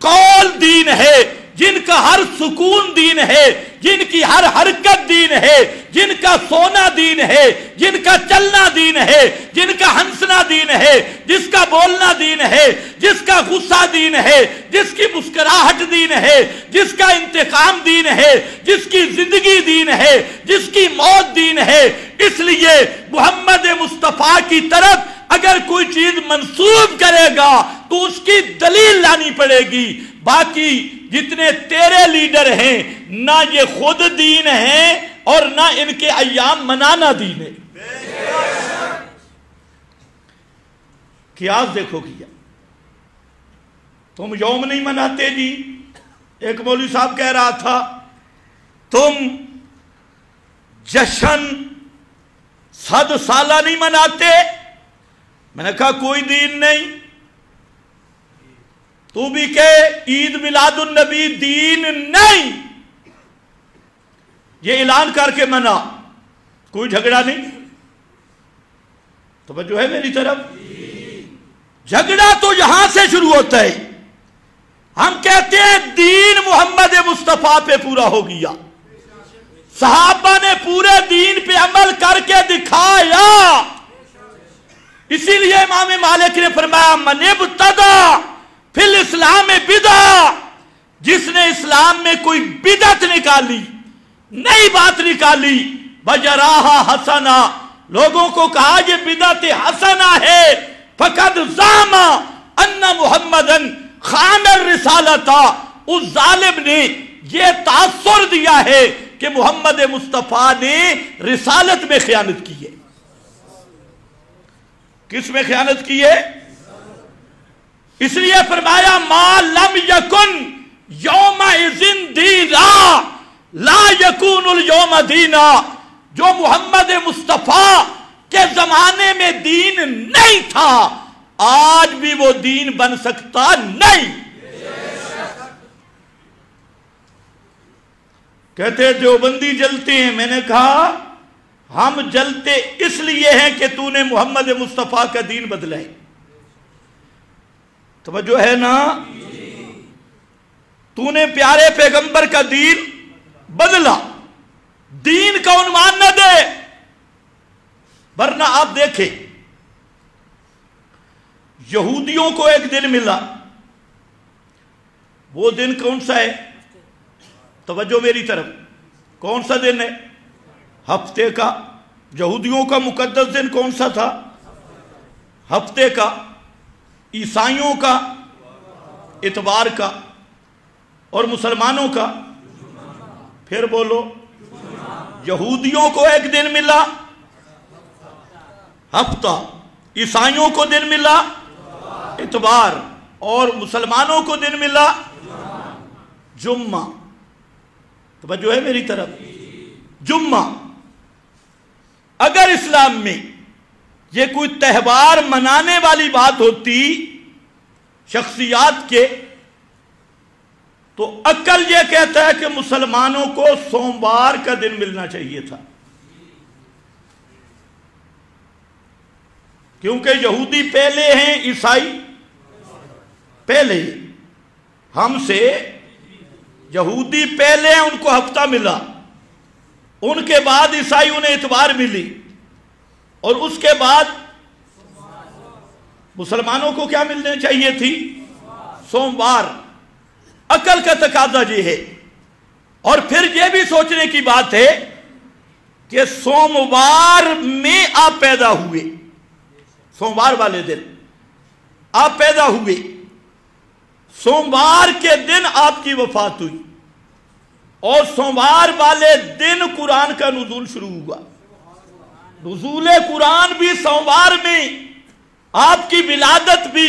قول دین ہے، جن کا ہر سکون دین ہے، جن کی ہر حرکت دین ہے، جن کا سونا دین ہے، جن کا چلنا دین ہے، جن کا ہنسنا دین ہے، جس کا بولنا دین ہے، جس کا غصہ دین ہے، جس کی مسکراہٹ دین ہے، جس کا انتقام دین ہے، جس کی زندگی دین ہے، جس کی موت دین ہے۔ اس لیے محمد مصطفیٰ کی طرف اگر کوئی چیز منسوب کرے گا تو اس کی دلیل لانی پڑے گی۔ باقی جتنے تیرے لیڈر ہیں نہ یہ خود دین ہیں اور نہ ان کے ایام منانا دین ہے۔ قیاس دیکھو کیا، تم یوم نہیں مناتے جی۔ ایک مولوی صاحب کہہ رہا تھا تم جشن 100 سالہ نہیں مناتے۔ میں نے کہا کوئی دین نہیں۔ تو بھی کہ عید میلاد النبی دین نہیں، یہ اعلان کر کے منا، کوئی جھگڑا نہیں۔ توجہ ہے میری طرف؟ جھگڑا تو یہاں سے شروع ہوتا ہے۔ ہم کہتے ہیں دین محمد مصطفیٰ پہ پورا ہو گیا، صحابہ نے پورے دین پہ عمل کر کے دکھایا۔ اسی لیے امام مالک نے فرمایا من ابتدع فی الاسلام بدعہ، جس نے اسلام میں کوئی بدعت نکالی، نئی بات نکالی، بجراہا حسنا، لوگوں کو کہا یہ بدعت حسنہ ہے، فقد زعم ان محمدن خان الرسالتا، اس ظالم نے یہ تاثر دیا ہے کہ محمد مصطفیٰ نے رسالت میں خیانت کی ہے۔ کس میں خیانت کی ہے؟ اس لیے فرمایا ما لم یکن یومئذ دینا لا یکون الیوم دینا، جو محمد مصطفیٰ کے زمانے میں دین نہیں تھا آج بھی وہ دین بن سکتا نہیں۔ کہتے دیوبندی جلتے ہیں، میں نے کہا ہم جلتے اس لیے ہیں کہ تو نے محمد مصطفیٰ کا دین بدلا ہے۔ توجہ ہے نا؟ تو نے پیارے پیغمبر کا دین بدلا، دین کا عنوان نہ دے، ورنہ آپ دیکھیں یہودیوں کو ایک دن ملا، وہ دن کون سا ہے؟ توجہ میری طرف، کون سا دن ہے؟ ہفتے کا۔ یہودیوں کا مقدس دن کون سا تھا؟ ہفتے کا۔ عیسائیوں کا اتوار کا، اور مسلمانوں کا پھر بولو۔ یہودیوں کو ایک دن ملا ہفتہ، عیسائیوں کو دن ملا اتوار، اور مسلمانوں کو دن ملا جمعہ۔ توجہ ہے میری طرف؟ جمعہ۔ اگر اسلام میں یہ کوئی تہوار منانے والی بات ہوتی شخصیات کے، تو عقل یہ کہتا ہے کہ مسلمانوں کو سوموار کا دن ملنا چاہیے تھا، کیونکہ یہودی پہلے ہیں، عیسائی پہلے ہیں ہم سے۔ یہودی پہلے ہیں، ان کو ہفتہ ملا، ان کے بعد عیسائی انہیں اتوار ملی، اور اس کے بعد مسلمانوں کو کیا ملنے چاہیے تھی؟ سوموار۔ عقل کا تقاضا یہ ہے، اور پھر یہ بھی سوچنے کی بات ہے کہ سوموار میں آپ پیدا ہوئے، سوموار والے دن آپ پیدا ہوئے، سوموار کے دن آپ کی وفات ہوئی، اور سوموار والے دن قرآن کا نزول شروع ہوا۔ نزول قرآن بھی سوموار میں، آپ کی ولادت بھی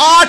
8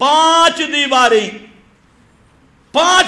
5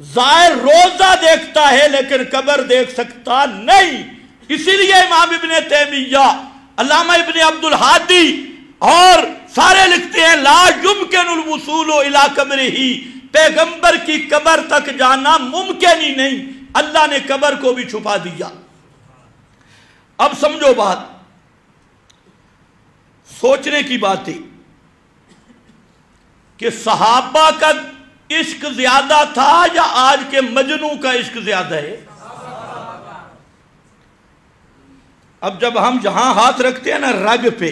ظاہر روزہ دیکھتا ہے لیکن قبر دیکھ سکتا نہیں. اسی لیے امام ابن تیمیہ، علامہ ابن عبد الحادی اور سارے لکھتے ہیں لا یمکن الوصول الی قبرہ، پیغمبر کی قبر تک جانا ممکن ہی نہیں. اللہ نے قبر کو بھی چھپا دیا. اب سمجھو بات، سوچنے کی بات ہے کہ صحابہ کا عشق زیادہ تھا یا آج کے مجنوں کا عشق زیادہ ہے؟ اب جب ہم جہاں ہاتھ رکھتے ہیں نا رگ پہ،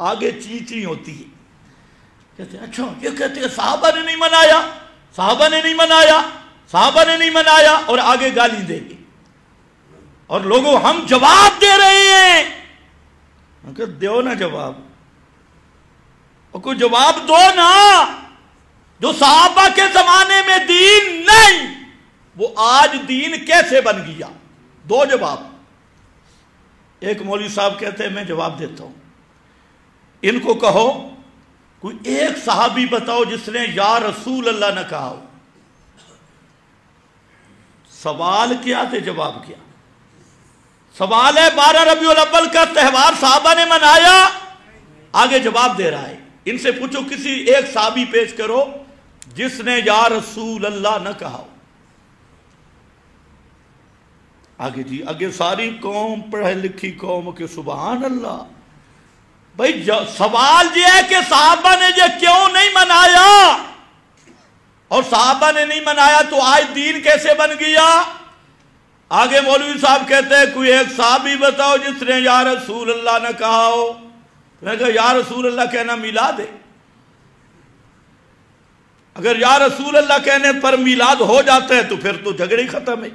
آگے چیچی ہوتی ہے، کہتے ہیں اچھا یہ کہتے ہیں صحابہ نے نہیں منایا، صحابہ نے نہیں منایا، صحابہ نے نہیں منایا، اور آگے گالی دیں گے. اور لوگوں ہم جواب دے رہے ہیں. کہ دیو نا جواب، اور کوئی جواب دو نا. جو صحابہ کے زمانے میں دین نہیں، وہ آج دین کیسے بن گیا؟ دو جواب. ایک مولوی صاحب کہتے ہیں میں جواب دیتا ہوں، ان کو کہو کوئی ایک صحابی بتاؤ جس نے یا رسول اللہ نہ کہا ہو. سوال کیا تھے، جواب کیا؟ سوال ہے 12 ربیع الاول کا تہوار صحابہ نے منایا، آگے جواب دے رہا ہے. ان سے پوچھو کسی ایک صحابی پیش کرو جس نے یا رسول اللہ نہ کہا ہو. آگے جی، آگے ساری قوم پڑھے لکھی قوم کے سبحان اللہ. بھائی سوال یہ ہے کہ صحابہ نے یہ کیوں نہیں منایا؟ اور صحابہ نے نہیں منایا تو آج دین کیسے بن گیا؟ آگے مولوی صاحب کہتے ہیں کوئی ایک صحابی بتاؤ جس نے یا رسول اللہ نہ کہا ہو. میں کہا یا رسول اللہ کہنا میلاد ہے. اگر یا رسول اللہ کہنے پر میلاد ہو جاتا ہے تو پھر تو جھگڑے ہی ختم ہے.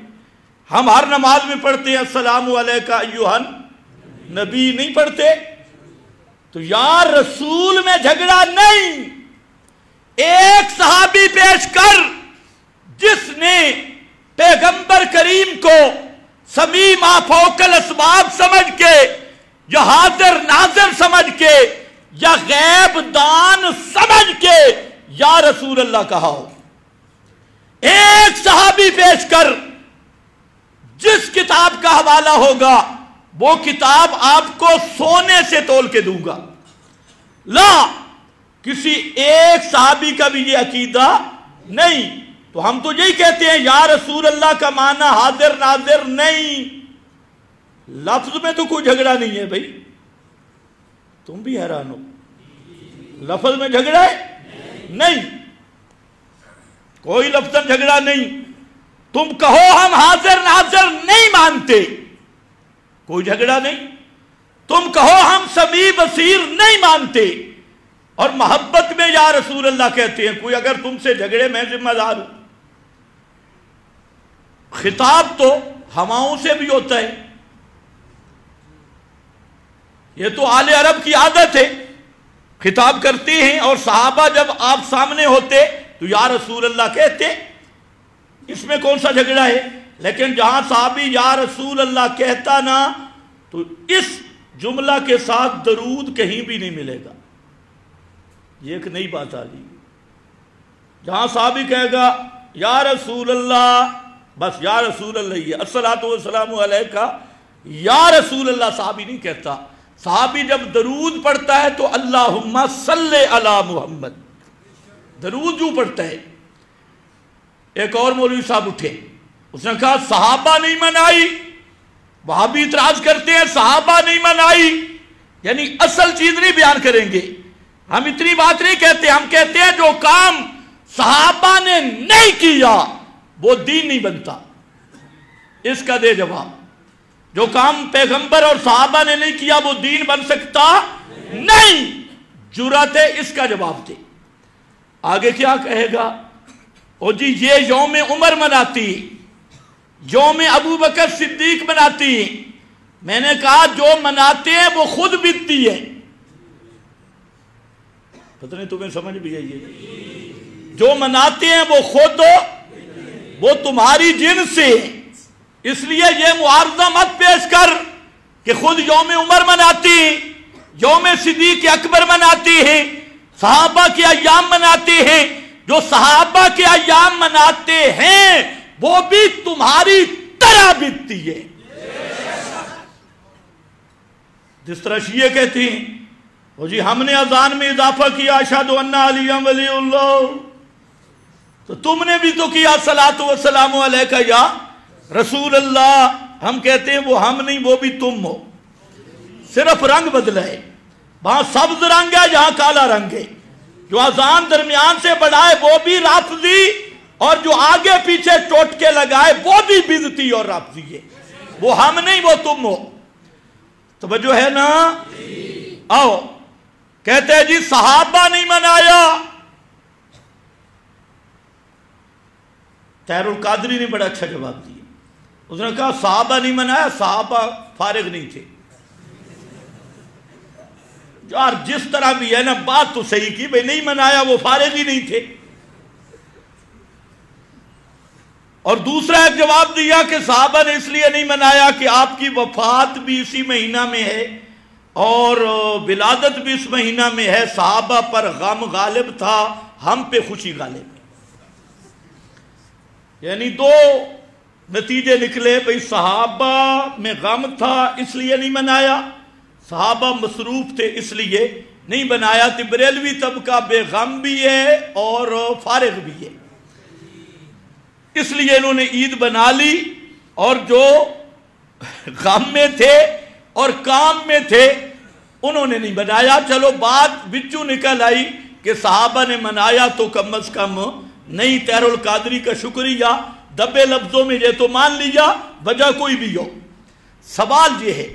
ہم ہر نماز میں پڑھتے ہیں السلام علیکہ ایھا نبی، نہیں پڑھتے؟ تو یا رسول میں جھگڑا نہیں. ایک صحابی پیش کر جس نے پیغمبر کریم کو سمیع ما فوق الاسباب سمجھ کے یا حاضر ناظر سمجھ کے یا غیب دان سمجھ کے یا رسول اللہ کہا ہو. ایک صحابی پیش کر جس کتاب کا حوالہ ہوگا وہ کتاب آپ کو سونے سے تول کے دوں گا. لا، کسی ایک صحابی کا بھی یہ عقیدہ نہیں. تو ہم تو یہی کہتے ہیں یا رسول اللہ کا معنی حاضر ناظر نہیں. لفظ میں تو کوئی جھگڑا نہیں ہے بھائی، تم بھی حیران ہو. لفظ میں جھگڑا ہے؟ نہیں، کوئی لفظ جھگڑا نہیں. تم کہو ہم حاضر ناظر نہیں مانتے، کوئی جھگڑا نہیں. تم کہو ہم سمیع بصیر نہیں مانتے اور محبت میں یا رسول اللہ کہتے ہیں، کوئی اگر تم سے جھگڑے میں ذمہ دار ہوں. خطاب تو ہواؤں سے بھی ہوتا ہے. یہ تو آل عرب کی عادت ہے، خطاب کرتے ہیں اور صحابہ جب آپ سامنے ہوتے تو یا رسول اللہ کہتے. اس میں کون سا جھگڑا ہے؟ لیکن جہاں صحابی یا رسول اللہ کہتا نا تو اس جملہ کے ساتھ درود کہیں بھی نہیں ملے گا. یہ ایک نئی بات آ گئی. جہاں صحابی کہے گا یا رسول اللہ، بس یا رسول اللہ ہی ہے. الصلاۃ والسلام علیکہ یا رسول اللہ صحابی نہیں کہتا. صحابی جب درود پڑھتا ہے تو اللہم صلی علی محمد درود جو پڑھتا ہے. ایک اور مولوی صاحب اٹھے، اس نے کہا صحابہ نہیں منائی. وہاں بھی اعتراض کرتے ہیں صحابہ نہیں منائی، یعنی اصل چیز نہیں بیان کریں گے. ہم اتنی بات نہیں کہتے، ہم کہتے ہیں جو کام صحابہ نے نہیں کیا وہ دین نہیں بنتا. اس کا دے جواب. جو کام پیغمبر اور صحابہ نے نہیں کیا وہ دین بن سکتا نہیں. جرأت ہے، اس کا جواب دے. آگے کیا کہے گا؟ او جی یہ یوم عمر مناتی، یوم ابو بکر صدیق مناتی. میں نے کہا جو مناتے ہیں وہ خود بیتتی ہے. پتہ نہیں تمہیں سمجھ بھی آئی ہے؟ جو مناتے ہیں وہ خود، وہ تمہاری جن سے. اس لیے یہ معارضہ مت پیش کر کہ خود یوم عمر مناتی، یوم صدیق اکبر مناتی ہیں، صحابہ کے ایام مناتے ہیں. جو صحابہ کے ایام مناتے ہیں وہ بھی تمہاری طرح بیتتی ہے. جس طرح شیعہ کہتے ہیں وہ جی ہم نے اذان میں اضافہ کیا اشہد ان علی ولی اللہ، تو تم نے بھی تو کیا صلاۃ و سلام علیکہ یا رسول اللہ. ہم کہتے ہیں وہ ہم نہیں، وہ بھی تم ہو، صرف رنگ بدلا ہے. وہاں سبز رنگ ہے، یہاں کالا رنگ ہے. جو اذان درمیان سے بڑھائے وہ بھی رافضی، اور جو آگے پیچھے ٹوٹکے لگائے وہ بھی بدعتی اور رافضی ہے. وہ ہم نہیں، وہ تم ہو. توجہ ہے نا؟ آؤ کہتے ہیں جی صحابہ نہیں منایا. طاہر القادری نے بڑا اچھا جواب دیا. اس نے کہا صحابہ نہیں منایا، صحابہ فارغ نہیں تھے. یار جس طرح بھی ہے نا، بات تو صحیح کی، بھئی نہیں منایا، وہ فارغ ہی نہیں تھے. اور دوسرا ایک جواب دیا کہ صحابہ نے اس لیے نہیں منایا کہ آپ کی وفات بھی اسی مہینہ میں ہے اور ولادت بھی اس مہینہ میں ہے. صحابہ پر غم غالب تھا، ہم پہ خوشی غالب ہے. یعنی دو نتیجے نکلے. بھئی صحابہ میں غم تھا اس لیے نہیں منایا، صحابہ مصروف تھے اس لیے نہیں بنایا. بریلوی طبقہ بے غم بھی ہے اور فارغ بھی ہے، اس لیے انہوں نے عید بنا لی. اور جو غم میں تھے اور کام میں تھے انہوں نے نہیں بنایا. چلو بات بچو نکل آئی کہ صحابہ نے منایا تو کم از کم نہیں. طاہر القادری کا شکریہ، دبے لفظوں میں یہ تو مان لیا، وجہ کوئی بھی ہو. سوال یہ ہے،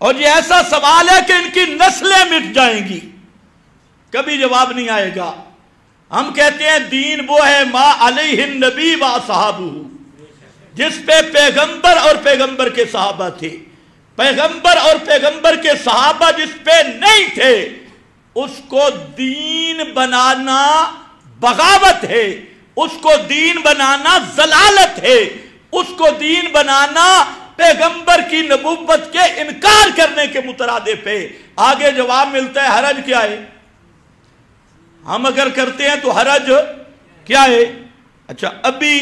اور یہ ایسا سوال ہے کہ ان کی نسلیں مٹ جائیں گی، کبھی جواب نہیں آئے گا. ہم کہتے ہیں دین وہ ہے ما علیہ النبی و اصحابہ، جس پہ پیغمبر اور پیغمبر کے صحابہ تھے. پیغمبر اور پیغمبر کے صحابہ جس پہ نہیں تھے اس کو دین بنانا بغاوت ہے، اس کو دین بنانا ضلالت ہے، اس کو دین بنانا پیغمبر کی نبوت کے انکار کرنے کے مترادف ہے. آگے جواب ملتا ہے حرج کیا ہے؟ ہم اگر کرتے ہیں تو حرج کیا ہے؟ اچھا ابھی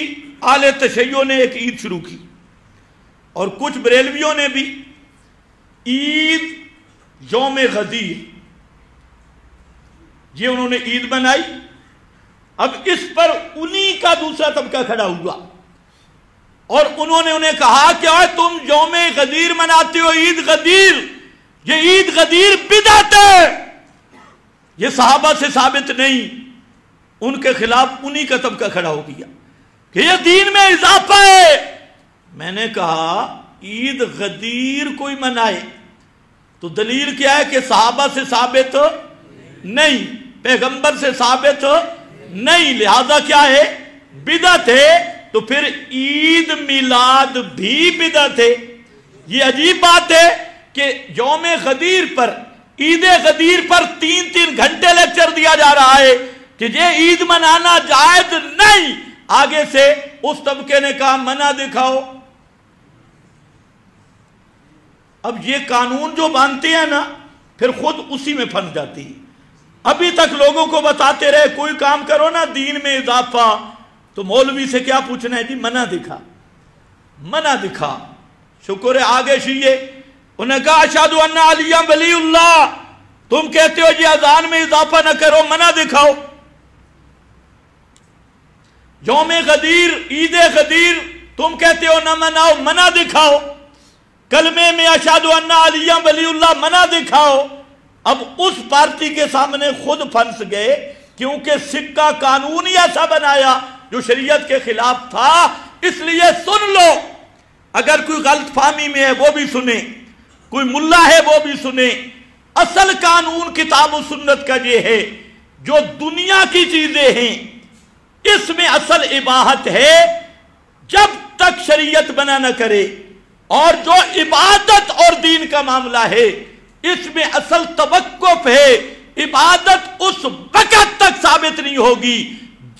اہل تشیع نے ایک عید شروع کی اور کچھ بریلویوں نے بھی عید یوم غدیر یہ انہوں نے عید بنائی. اب اس پر انہی کا دوسرا طبقہ کھڑا ہوا اور انہوں نے انہیں کہا کہ تم یوم غدیر مناتے ہو، عید غدیر، یہ عید غدیر بدعت ہے، یہ صحابہ سے ثابت نہیں. ان کے خلاف انہی کا طبقہ کھڑا ہو گیا کہ یہ دین میں اضافہ ہے. میں نے کہا عید غدیر کوئی منائے تو دلیل کیا ہے کہ صحابہ سے ثابت نہیں، پیغمبر سے ثابت نہیں، لہذا کیا ہے؟ بدعت ہے. تو پھر عید میلاد بھی بدعت ہے. یہ عجیب بات ہے کہ یوم غدیر پر، عید غدیر پر 3 گھنٹے لیکچر دیا جا رہا ہے کہ یہ عید منانا جائز نہیں. آگے سے اس طبقے نے کہا منع دکھاؤ. اب یہ قانون جو مانتے ہیں نا پھر خود اسی میں پھنس جاتی ہے. ابھی تک لوگوں کو بتاتے رہے کوئی کام کرو نا دین میں اضافہ، تو مولوی سے کیا پوچھنا ہے جی؟ منع دکھا، منع دکھا. شکر ہے آگے شیعہ انہیں کہا اشہد ان علی ولی اللہ، تم کہتے ہو جی اذان میں اضافہ نہ کرو، منع دکھاؤ. یوم غدیر، عید غدیر تم کہتے ہو نہ مناؤ، منع دکھاؤ. کلمے میں اشہد ان علی ولی اللہ، منع دکھاؤ. اب اس پارٹی کے سامنے خود پھنس گئے کیونکہ سکہ قانون ہی ایسا بنایا جو شریعت کے خلاف تھا. اس لیے سن لو، اگر کوئی غلط فہمی میں ہے وہ بھی سنیں، کوئی ملا ہے وہ بھی سنیں. اصل قانون کتاب و سنت کا یہ ہے جو دنیا کی چیزیں ہیں اس میں اصل اباحت ہے جب تک شریعت منع نہ کرے، اور جو عبادت اور دین کا معاملہ ہے اس میں اصل توقف ہے. عبادت اس وقت تک ثابت نہیں ہوگی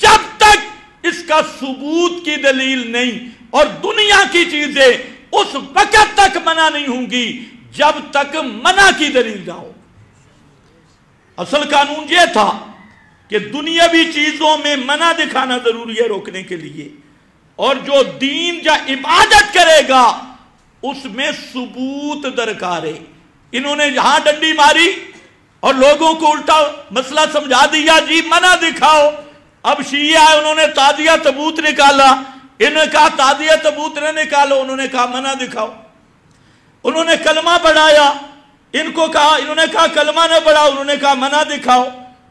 جب تک اس کا ثبوت کی دلیل نہیں، اور دنیا کی چیزیں اس وقت تک منع نہیں ہوں گی جب تک منع کی دلیل نہ ہو. اصل قانون یہ تھا کہ دنیاوی چیزوں میں منع دکھانا ضروری ہے روکنے کے لیے، اور جو دین یا عبادت کرے گا اس میں ثبوت درکار ہے۔ انہوں نے یہاں ڈنڈی ماری اور لوگوں کو الٹا مسئلہ سمجھا دیا، جی منع دکھاؤ۔ اب شیعہ آئے، انہوں نے تازیہ تبوت نکالا، انہوں نے کہا تازیہ تبوت نہ نکالو، انہوں نے کہا منع دکھاؤ۔ انہوں نے کلمہ پڑھایا، انہوں نے کہا کلمہ نہ پڑھاؤ، انہوں نے کہا منع دکھاؤ۔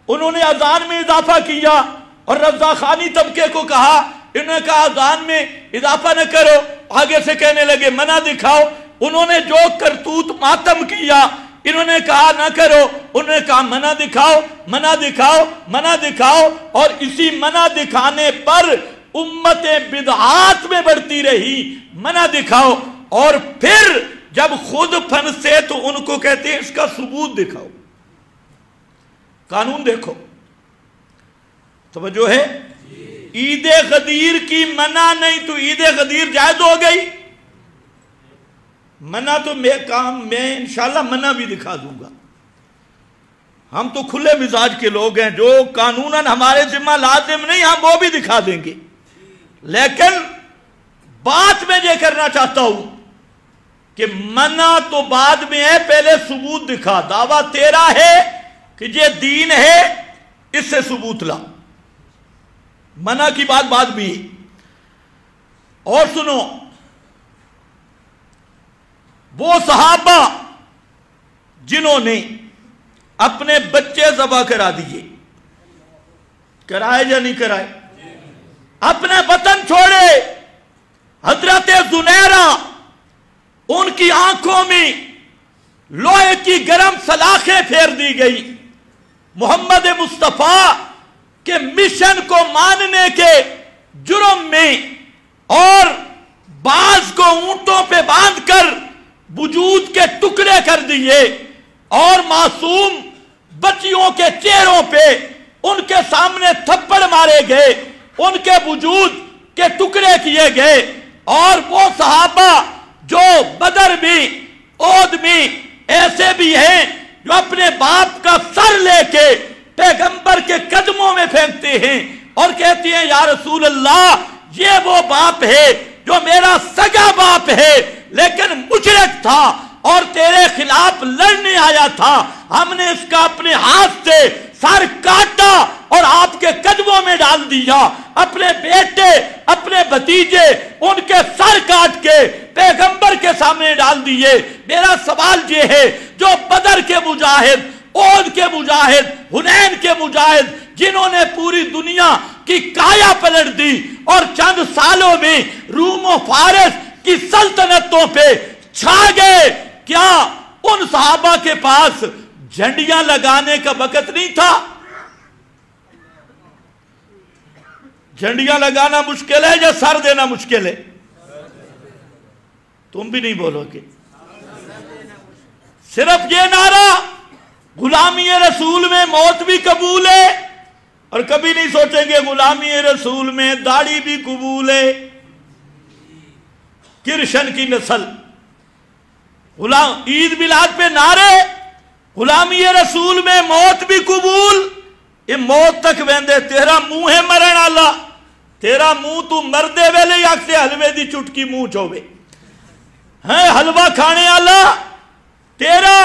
انہوں نے اذان میں اضافہ کیا اور رضا خانی طبقے کو کہا، انہوں نے کہا اذان میں اضافہ نہ کرو، آگے سے کہنے لگے منع دکھاؤ۔ انہوں نے جو کرتوت ماتم کیا، انہوں نے کہا نہ کرو، انہوں نے کہا منع دکھاؤ، منع دکھاؤ، منع دکھاؤ، اور اسی منع دکھانے پر امت بدعات میں بڑھتی رہی، منع دکھاؤ۔ اور پھر جب خود پھنسے تو ان کو کہتے ہیں اس کا ثبوت دکھاؤ، قانون دیکھو۔ توجہ ہے؟ عید غدیر کی منع نہیں تو عید غدیر جائز ہو گئی؟ منع تو میں انشاءاللہ منع بھی دکھا دوں گا۔ ہم تو کھلے مزاج کے لوگ ہیں، جو قانوناً ہمارے ذمہ لازم نہیں ہم وہ بھی دکھا دیں گے، لیکن بات میں یہ کرنا چاہتا ہوں کہ منع تو بعد میں ہے، پہلے ثبوت دکھا۔ دعویٰ تیرا ہے کہ یہ دین ہے، اس سے ثبوت لا، منع کی بات بعد بھی۔ اور سنو، وہ صحابہ جنہوں نے اپنے بچے ذبح کرا دیے، کرائے یا نہیں کرائے، اپنے وطن چھوڑے، حضرت زنیرہ ان کی آنکھوں میں لوہے کی گرم سلاخیں پھیر دی گئی، محمد مصطفیٰ کے مشن کو ماننے کے جرم میں، اور بعض کو اونٹوں پہ باندھ کر وجود کے ٹکڑے کر دیے، اور معصوم بچیوں کے چہروں پہ ان کے سامنے تھپڑ مارے گئے، ان کے وجود کے ٹکڑے کیے گئے۔ اور وہ صحابہ جو بدر میں، احد میں ایسے بھی ہیں جو اپنے باپ کا سر لے کے پیغمبر کے قدموں میں پھینکتے ہیں اور کہتے ہیں یا رسول اللہ، یہ وہ باپ ہے جو میرا سگا باپ ہے لیکن مشرک تھا اور تیرے خلاف لڑنے آیا تھا، ہم نے اس کا اپنے ہاتھ سے سر کاٹا اور آپ کے قدموں میں ڈال دیا، اپنے بیٹے، اپنے بھتیجے، ان کے سر کاٹ کے پیغمبر کے سامنے ڈال دیے۔ میرا سوال یہ ہے، جو بدر کے مجاہد، احد کے مجاہد، حنین کے مجاہد، جنہوں نے پوری دنیا کی کایا پلٹ دی اور چند سالوں میں روم و فارس کی سلطنتوں پہ چھا گئے، کیا ان صحابہ کے پاس جھنڈیاں لگانے کا وقت نہیں تھا؟ جھنڈیاں لگانا مشکل ہے یا سر دینا مشکل ہے؟ تم بھی نہیں بولو گے۔ صرف یہ نعرہ غلامی رسول میں موت بھی قبول ہے، اور کبھی نہیں سوچیں گے غلامی رسول میں داڑھی بھی قبول ہے۔ کرشن کی نسل عید میلاد پہ نعرے غلامی رسول میں موت بھی قبول، یہ موت تک ویندے تیرا منہ ہے مرن آلا، تیرا منہ تو مردے ویلے یا سے حلوے دی چٹکی منہ چوبے ہیں، حلوہ کھانے آلا، تیرا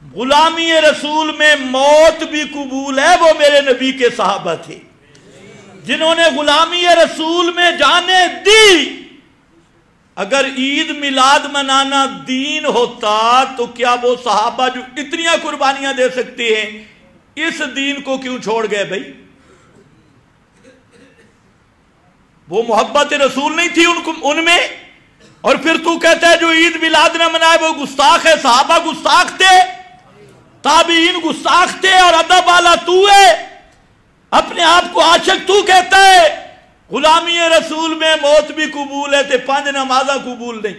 غلامی رسول میں موت بھی قبول ہے۔ وہ میرے نبی کے صحابہ تھے جنہوں نے غلامی رسول میں جانیں دی۔ اگر عید میلاد منانا دین ہوتا تو کیا وہ صحابہ جو اتنی قربانیاں دے سکتے ہیں اس دین کو کیوں چھوڑ گئے بھائی؟ وہ محبت رسول نہیں تھی ان میں؟ اور پھر تو کہتا ہے جو عید میلاد نہ منائے وہ گستاخ ہے۔ صحابہ گستاخ تھے، تابعین گستاخ تھے، اور ادب والا تو ہے، اپنے آپ کو عاشق تو کہتا ہے۔ غلامی رسول میں موت بھی قبول ہے تے 5 نمازہ قبول نہیں،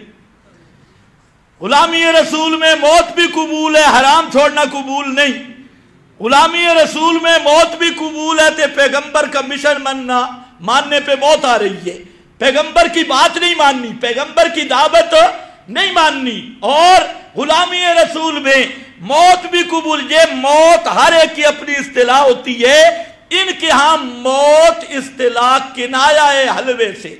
غلامی رسول میں موت بھی قبول ہے، حرام چھوڑنا قبول نہیں، غلامی رسول میں موت بھی قبول ہے تے پیغمبر کا مشن ماننے پہ موت آ رہی ہے، پیغمبر کی بات نہیں ماننی، پیغمبر کی دعوت نہیں ماننی، اور غلامی رسول میں موت بھی قبول۔ یہ موت ہر ایک کی اپنی اصطلاح ہوتی ہے، ان کے ہاں موت اصطلاح کنایہ حلوے سے،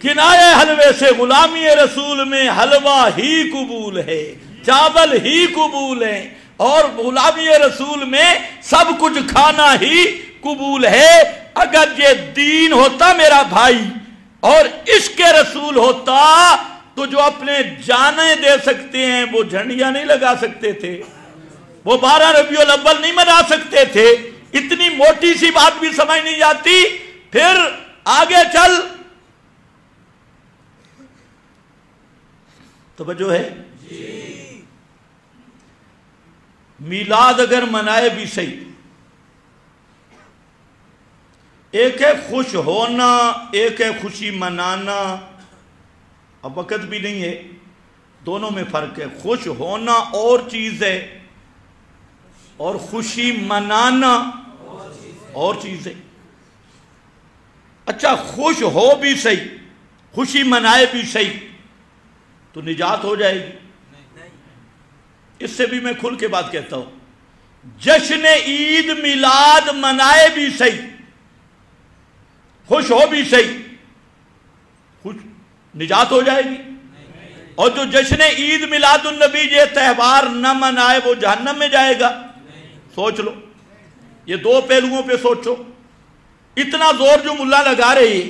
کنایہ حلوے سے، غلامی رسول میں حلوہ ہی قبول ہے، چاول ہی قبول ہے، اور غلامی رسول میں سب کچھ کھانا ہی قبول ہے۔ اگر یہ دین ہوتا میرا بھائی اور عشق رسول ہوتا تو جو اپنے جانیں دے سکتے ہیں وہ جھنڈیاں نہیں لگا سکتے تھے، وہ 12 ربیع الاول نہیں منا سکتے تھے۔ اتنی موٹی سی بات بھی سمجھ نہیں جاتی۔ پھر آگے چل، توجہ ہے؟ میلاد اگر منائے بھی صحیح، ایک ہے خوش ہونا، ایک ہے خوشی منانا۔ اب وقت بھی نہیں ہے، دونوں میں فرق ہے۔ خوش ہونا اور چیز ہے اور خوشی منانا اور چیز ہے۔ اچھا، خوش ہو بھی صحیح، خوشی منائے بھی صحیح تو نجات ہو جائے گی؟ اس سے بھی میں کھل کے بات کہتا ہوں، جشن عید میلاد منائے بھی صحیح، خوش ہو بھی صحیح، نجات ہو جائے گی؟ اور جو جشن عید میلاد النبی یہ تہوار نہ منائے وہ جہنم میں جائے گا؟ سوچ لو، یہ دو پہلوؤں پہ سوچو۔ اتنا زور جو ملا لگا رہی،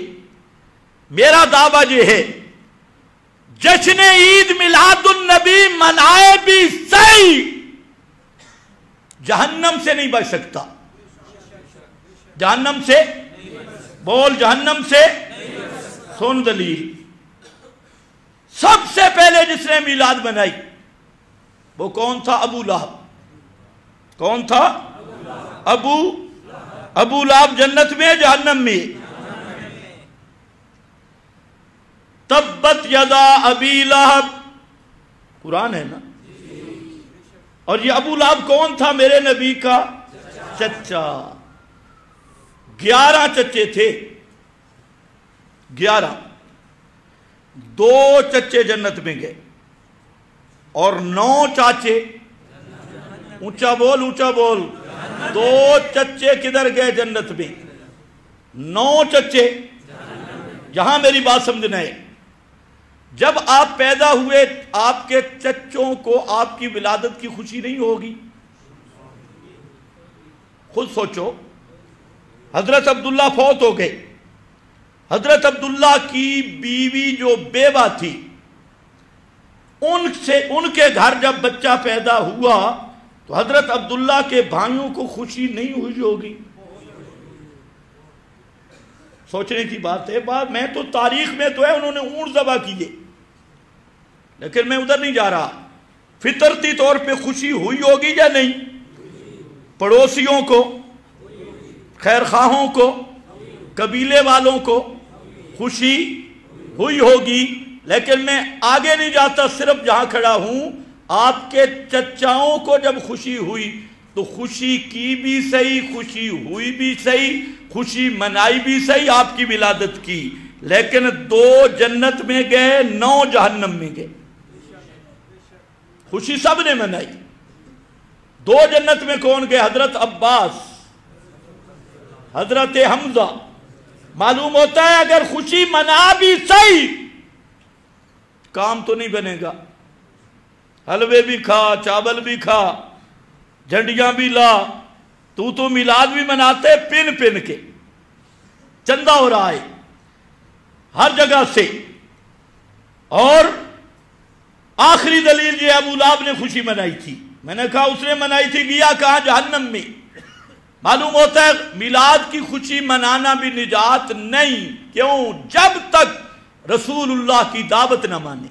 میرا دعویٰ یہ ہے جشن عید میلاد النبی منائے بھی صحیح، جہنم سے نہیں بچ سکتا۔ جہنم سے بول، جہنم سے سن دلیل۔ سب سے پہلے جس نے میلاد منائی وہ کون تھا؟ ابو لہب۔ کون تھا؟ ابو لہب جنت میں جہنم میں؟ تبت یدا ابی لہب، قرآن ہے نا؟ اور یہ ابو لہب کون تھا؟ میرے نبی کا چچا۔ 11 چچے تھے، 11۔ 2 چچے جنت میں گئے اور 9 چاچے، اونچا بول اونچا بول، 2 چچے کدھر گئے جنت میں؟ 9 چچے۔ یہاں میری بات سمجھنا ہے، جب آپ پیدا ہوئے آپ کے چچوں کو آپ کی ولادت کی خوشی نہیں ہوگی؟ خود سوچو، حضرت عبداللہ فوت ہو گئے، حضرت عبداللہ کی بیوی جو بیوہ تھی ان کے گھر جب بچہ پیدا ہوا تو حضرت عبداللہ کے بھائیوں کو خوشی نہیں ہوئی ہوگی؟ سوچنے کی بات ہے۔ بات میں تو تاریخ میں تو ہے انہوں نے اونٹ ذبح کیے، لیکن میں ادھر نہیں جا رہا۔ فطرتی طور پہ خوشی ہوئی ہوگی یا نہیں؟ پڑوسیوں کو، خیر خواہوں کو، قبیلے والوں کو خوشی ہوئی ہوگی، لیکن میں آگے نہیں جاتا، صرف جہاں کھڑا ہوں۔ آپ کے چچاؤں کو جب خوشی ہوئی تو خوشی کی بھی صحیح، خوشی ہوئی بھی صحیح، خوشی منائی بھی صحیح آپ کی ولادت کی، لیکن 2 جنت میں گئے، 9 جہنم میں گئے۔ خوشی سب نے منائی۔ 2 جنت میں کون گئے؟ حضرت عباس، حضرت حمزہ۔ معلوم ہوتا ہے اگر خوشی منا بھی صحیح کام تو نہیں بنے گا۔ حلوے بھی کھا، چاول بھی کھا، جھنڈیاں بھی لا، تو میلاد بھی مناتے پن پن کے، چندہ ہو رہا ہے ہر جگہ سے۔ اور آخری دلیل یہ ابو لہب نے خوشی منائی تھی۔ میں نے کہا اس نے منائی تھی، گیا کہاں؟ جہنم میں۔ معلوم ہوتا ہے میلاد کی خوشی منانا بھی نجات نہیں۔ کیوں؟ جب تک رسول اللہ کی دعوت نہ مانے،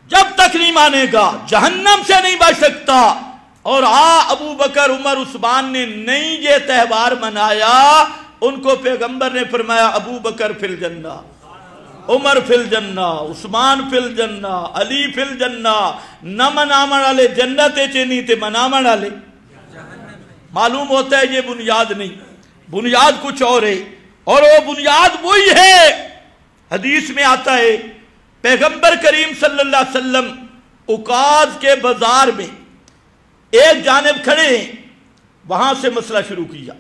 جب تک نہیں مانے گا جہنم سے نہیں بچ سکتا۔ اور ابو بکر عمر عثمان نے نہیں یہ تہوار منایا، ان کو پیغمبر نے فرمایا ابو بکر فی الجنہ، عمر فی الجنہ، عثمان فی الجنہ، علی فی الجنہ۔ نہ منامن والے جنت چینی تے منامن والے۔ معلوم ہوتا ہے یہ بنیاد نہیں، بنیاد کچھ اور ہے، اور وہ بنیاد وہی ہے۔ حدیث میں آتا ہے پیغمبر کریم صلی اللہ علیہ وسلم عکاظ کے بازار میں ایک جانب کھڑے ہیں، وہاں سے مسئلہ شروع کیا.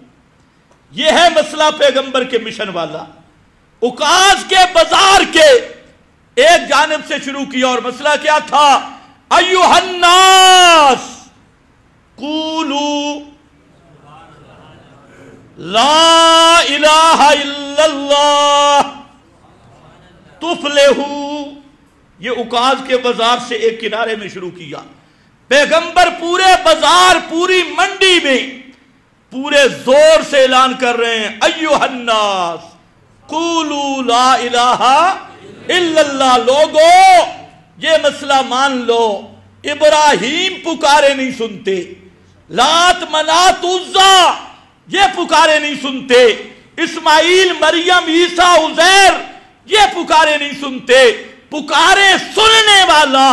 یہ ہے مسئلہ پیغمبر کے مشن والا. عکاظ کے بازار کے ایک جانب سے شروع کیا اور مسئلہ کیا تھا؟ ایھا الناس قولوا لا الہ الا اللہ تفلحوا. یہ عکاظ کے بازار سے ایک کنارے میں شروع کیا. پیغمبر پورے بازار، پوری منڈی میں پورے زور سے اعلان کر رہے ہیں ایھا الناس قولوا لا الہ الا اللہ. لوگو یہ مسئلہ مان لو، ابراہیم پکارے نہیں سنتے، لات منات عزا یہ پکارے نہیں سنتے، اسماعیل مریم عیسیٰ عزیر یہ پکارے نہیں سنتے. پکارے سننے والا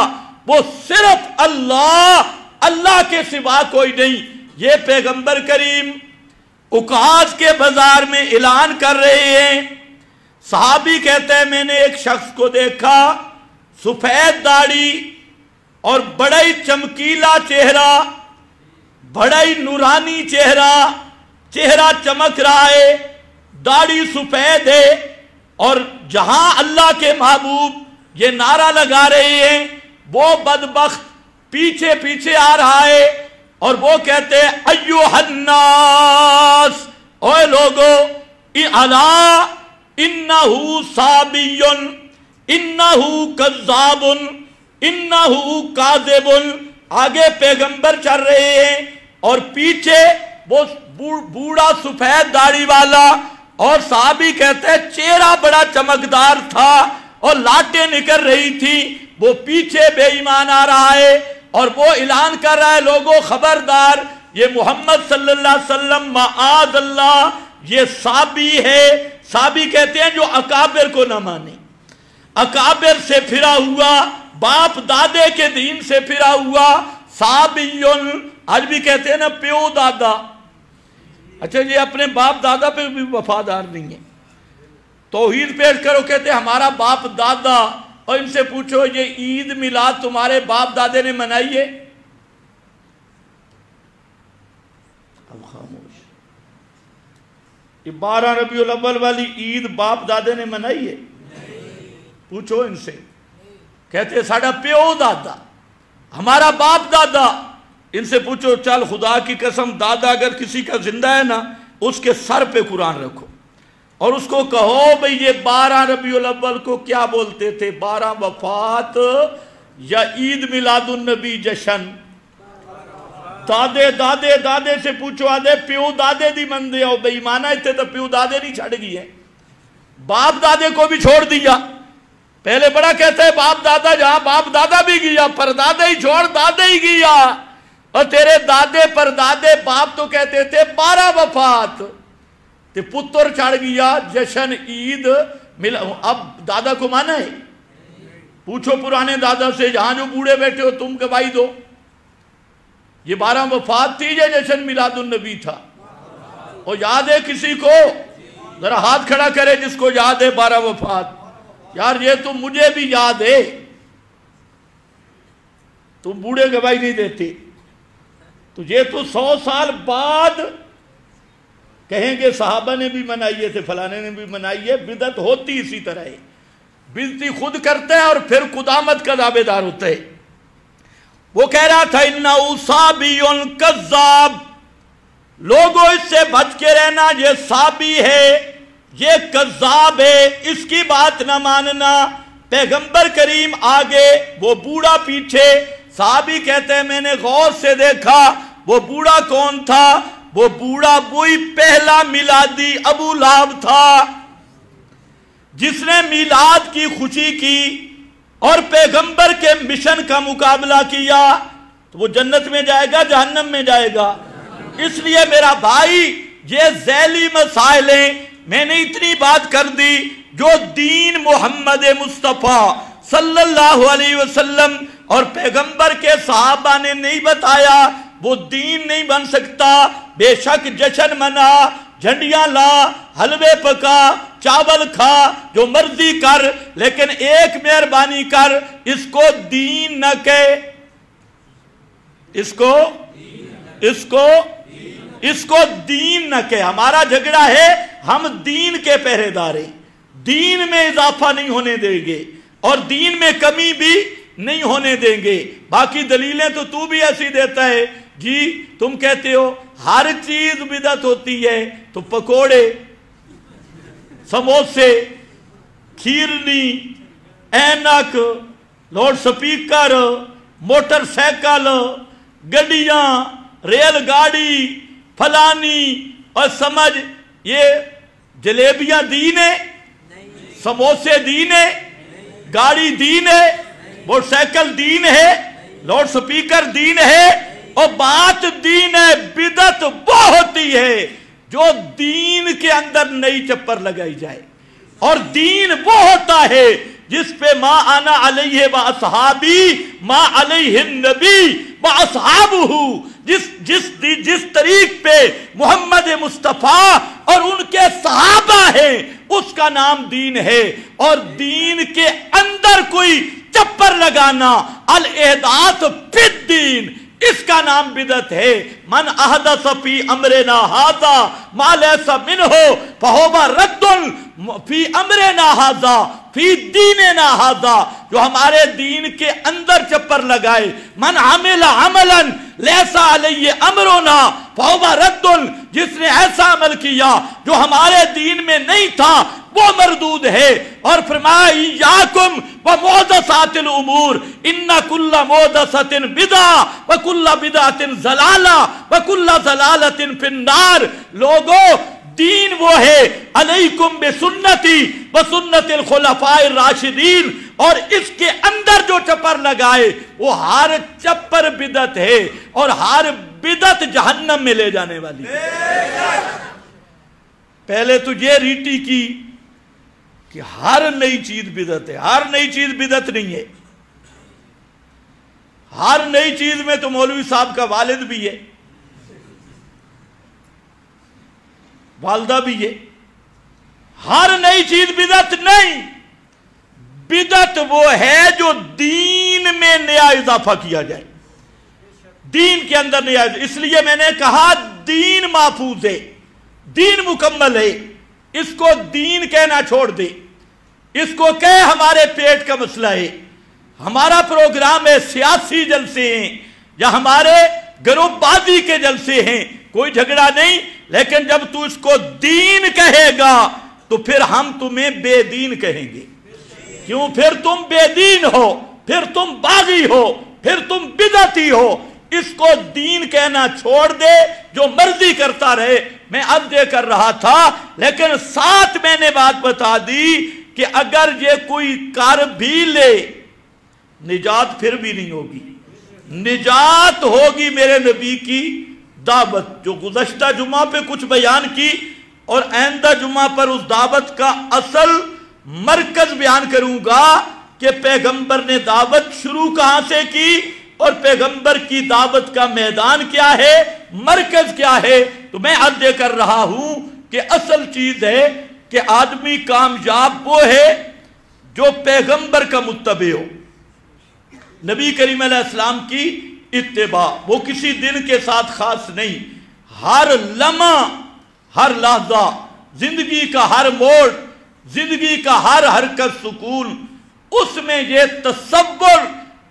وہ صرف اللہ، اللہ کے سوا کوئی نہیں. یہ پیغمبر کریم عکاظ کے بازار میں اعلان کر رہے ہیں. صحابی کہتے ہیں میں نے ایک شخص کو دیکھا، سفید داڑھی اور بڑا ہی چمکیلا چہرہ، بڑا ہی نورانی چہرہ، چہرہ چمک رہا ہے، داڑھی سفید ہے، اور جہاں اللہ کے محبوب یہ نعرہ لگا رہے ہیں وہ بدبخت پیچھے پیچھے آ رہا ہے اور وہ کہتے ہیں ایھا الناس، اوے لوگو، الا انہو صابی انہو کذاب انہو کاذب. آگے پیغمبر چل رہے ہیں اور پیچھے وہ بوڑھا سفید داڑھی والا، اور صحابی کہتے ہیں چہرہ بڑا چمکدار تھا اور لاتیں نکل رہی تھی، وہ پیچھے بے ایمان آ رہا ہے اور وہ اعلان کر رہا ہے لوگوں خبردار، یہ محمد صلی اللہ علیہ وسلم معاذ اللہ یہ صابی ہے. صابی کہتے ہیں جو اکابر کو نہ مانے، اکابر سے پھرا ہوا، باپ دادے کے دین سے پھرا ہوا. صابیون آج بھی کہتے ہیں نا پیو دادا. اچھا یہ اپنے باپ دادا پہ بھی وفادار نہیں ہے. توحید پیش کرو کہتے ہیں ہمارا باپ دادا، اور ان سے پوچھو یہ عید میلاد تمہارے باپ دادے نے منائی ہے؟ اب خاموش. یہ 12 ربیع الاول والی عید باپ دادے نے منائی ہے؟ پوچھو ان سے. کہتے ہیں ساڑھا پیو دادا، ہمارا باپ دادا. ان سے پوچھو چل خدا کی قسم دادا اگر کسی کا زندہ ہے نا اس کے سر پہ قرآن رکھو اور اس کو کہو بھئی یہ 12 ربیع الاول کو کیا بولتے تھے، 12 وفات یا عید میلاد النبی جشن؟ دادے دادے دادے سے پوچھو آدھے پیو دادے دی مندے ہو بھئی مانا اتنے تو پیو دادے نہیں چھڑ گئی ہے، باپ دادے کو بھی چھوڑ دیا. پہلے بڑا کہتے ہیں باپ دادا، جہاں باپ دادا بھی گیا پر دادے ہی چھوڑ دادے ہی گیا. اور تیرے دادے پر دادے باپ تو کہتے تھے 12 وفات، تے پتر چڑھ گیا جشن عید اب دادا کو مانا ہے؟ پوچھو پرانے دادا سے، جہاں جو بوڑھے بیٹھے ہو تم گواہی دو. یہ 12 وفات تھی یہ جشن میلاد النبی تھا؟ اور یاد ہے کسی کو؟ ذرا ہاتھ کھڑا کرے جس کو یاد ہے 12 وفات. یار یہ تو مجھے بھی یاد ہے. تم بوڑھے گواہی نہیں دیتے تو یہ تو 100 سال بعد کہیں گے صحابہ نے بھی منائی تھے، فلانے نے بھی منائی ہے. بدعت ہوتی اسی طرح ہے، بدعتی خود کرتا ہے اور پھر قدامت کا دعوے دار ہوتا ہے. وہ کہہ رہا تھا انہو صابی کذاب، لوگوں اس سے بچ کے رہنا، یہ صابی ہے، یہ کذاب ہے، اس کی بات نہ ماننا. پیغمبر کریم آگے، وہ بوڑھا پیچھے. صحابی کہتے ہیں میں نے غور سے دیکھا وہ بوڑھا کون تھا؟ وہ بوڑھا وہی پہلا میلادی ابو لہب تھا جس نے میلاد کی خوشی کی اور پیغمبر کے مشن کا مقابلہ کیا. تو وہ جنت میں جائے گا جہنم میں جائے گا؟ اس لیے میرا بھائی یہ ذیلی مسائل ہیں. میں نے اتنی بات کر دی جو دین محمد مصطفیٰ صلی اللہ علیہ وسلم اور پیغمبر کے صحابہ نے نہیں بتایا وہ دین نہیں بن سکتا. بے شک جشن منا، جھنڈیاں لا، حلوے پکا، چاول کھا، جو مرضی کر، لیکن ایک مہربانی کر، اس کو دین نہ کہے، اس کو اس کو دین نہ کہ ہمارا جھگڑا ہے، ہم دین کے پہرے دار ہیں، دین میں اضافہ نہیں ہونے دیں گے اور دین میں کمی بھی نہیں ہونے دیں گے۔ باقی دلیلیں تو بھی ایسی دیتا ہے جی، تم کہتے ہو ہر چیز بدعت ہوتی ہے، تو پکوڑے، سموسے، کھیرنی، اینک، لاؤڈ سپیکر، موٹر سائیکل، گڈیاں، ریل گاڑی، فلانی، اور سمجھ یہ جلیبیاں دین ہے، سموسے دین ہے، گاڑی دین ہے، موٹر سائیکل دین ہے، لاؤڈ سپیکر دین ہے، اور بات دین ہے۔ بدعت وہ ہوتی ہے جو دین کے اندر نئی چپر لگائی جائے، اور دین وہ ہوتا ہے جس پہ ما انا علیہ و اصحابی ما علیہ النبی و اصحابہ، جس طریق پہ محمد مصطفیٰ اور ان کے صحابہ ہیں اس کا نام دین ہے۔ اور دین کے اندر کوئی چپر لگانا، الاحداث فی الدین، اس کا نام بدعت ہے۔ من احدث فی امرنا ھذا ما لیس منہ فہو رد فی امرنا ھذا فی دیننا ھذا، جو ہمارے دین کے اندر چپر لگائے، من عمل عملا لیس علیہ امرنا فہو رد، جس نے ایسا عمل کیا جو ہمارے دین میں نہیں تھا وہ مردود ہے۔ اور فرمایا ایاکم ومحدثات الامور ان کل محدثۃ بدعہ وکل بدعۃ ضلالہ وکل ضلالۃ فی النار۔ لوگوں، دین وہ ہے علیکم بسنتی وسنت الخلفاء الراشدین، اور اس کے اندر جو چپر لگائے وہ ہر چپر بدعت ہے، اور ہر بدعت جہنم میں لے جانے والی۔ پہلے تو یہ ریٹی کی کہ ہر نئی چیز بدعت ہے، ہر نئی چیز بدعت نہیں ہے۔ ہر نئی چیز میں تو مولوی صاحب کا والد بھی ہے، والدہ بھی ہے، ہر نئی چیز بدعت نہیں۔ بدعت وہ ہے جو دین میں نیا اضافہ کیا جائے، دین کے اندر نیا۔ اس لیے میں نے کہا دین محفوظ ہے، دین مکمل ہے، اس کو دین کہنا چھوڑ دے، اس کو کہے ہمارے پیٹ کا مسئلہ ہے، ہمارا پروگرام ہے، سیاسی جلسے ہیں یا ہمارے گروپ بازی کے جلسے ہیں، کوئی جھگڑا نہیں۔ لیکن جب تو اس کو دین کہے گا تو پھر ہم تمہیں بے دین کہیں گے، کیوں؟ پھر تم بے دین ہو، پھر تم باغی ہو، پھر تم بدعتی ہو۔ اس کو دین کہنا چھوڑ دے، جو مرضی کرتا رہے۔ میں اب دے کر رہا تھا، لیکن ساتھ میں نے بات بتا دی کہ اگر یہ کوئی کر بھی لے، نجات پھر بھی نہیں ہوگی۔ نجات ہوگی میرے نبی کی دعوت، جو گزشتہ جمعہ پہ کچھ بیان کی، اور آئندہ جمعہ پر اس دعوت کا اصل مرکز بیان کروں گا کہ پیغمبر نے دعوت شروع کہاں سے کی، اور پیغمبر کی دعوت کا میدان کیا ہے، مرکز کیا ہے۔ تو میں عرض کر رہا ہوں کہ اصل چیز ہے کہ آدمی کامیاب وہ ہے جو پیغمبر کا متبع ہو، نبی کریم علیہ السلام کی اتباع۔ وہ کسی دن کے ساتھ خاص نہیں، ہر لمحہ، ہر لحظہ، زندگی کا ہر موڑ، زندگی کا ہر حرکت سکون، اس میں یہ تصور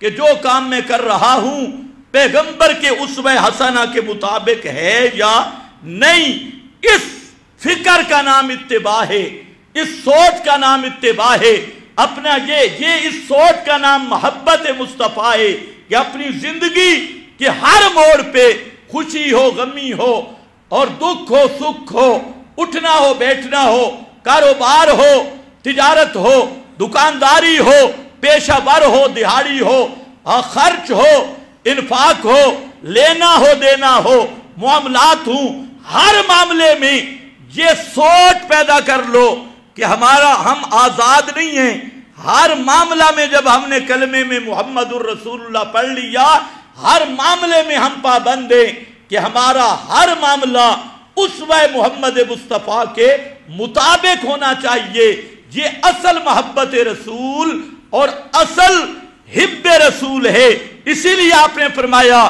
کہ جو کام میں کر رہا ہوں پیغمبر کے اسوہ حسنہ کے مطابق ہے یا نہیں، اس فکر کا نام اتباع ہے، اس سوچ کا نام اتباع ہے۔ اپنا یہ اس سوچ کا نام محبت مصطفیٰ ہے کہ اپنی زندگی کے ہر موڑ پہ خوشی ہو، غمی ہو، اور دکھ ہو، سکھ ہو، اٹھنا ہو، بیٹھنا ہو، کاروبار ہو، تجارت ہو، دکانداری ہو، پیشہ ور ہو، دہاڑی ہو، خرچ ہو، انفاق ہو، لینا ہو، دینا ہو، معاملات ہوں، ہر معاملے میں یہ سوچ پیدا کر لو کہ ہم آزاد نہیں ہیں۔ ہر معاملہ میں جب ہم نے کلمے میں محمد الرسول اللہ پڑھ لیا، ہر معاملے میں ہم پابند ہیں کہ ہمارا ہر معاملہ اسوہ محمد مصطفیٰ کے مطابق ہونا چاہیے۔ یہ اصل محبت رسول اور اصل حب رسول ہے۔ اسی لیے آپ نے فرمایا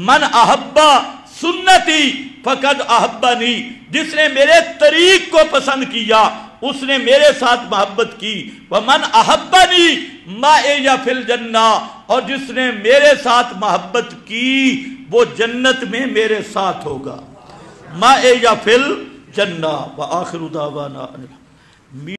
من احبا سنتی فقد احبنی، جس نے میرے طریق کو پسند کیا اس نے میرے ساتھ محبت کی، ومن احبنی معی فی الجنہ، اور جس نے میرے ساتھ محبت کی وہ جنت میں میرے ساتھ ہوگا، معی فی الجنہ۔ وآخر دعوانا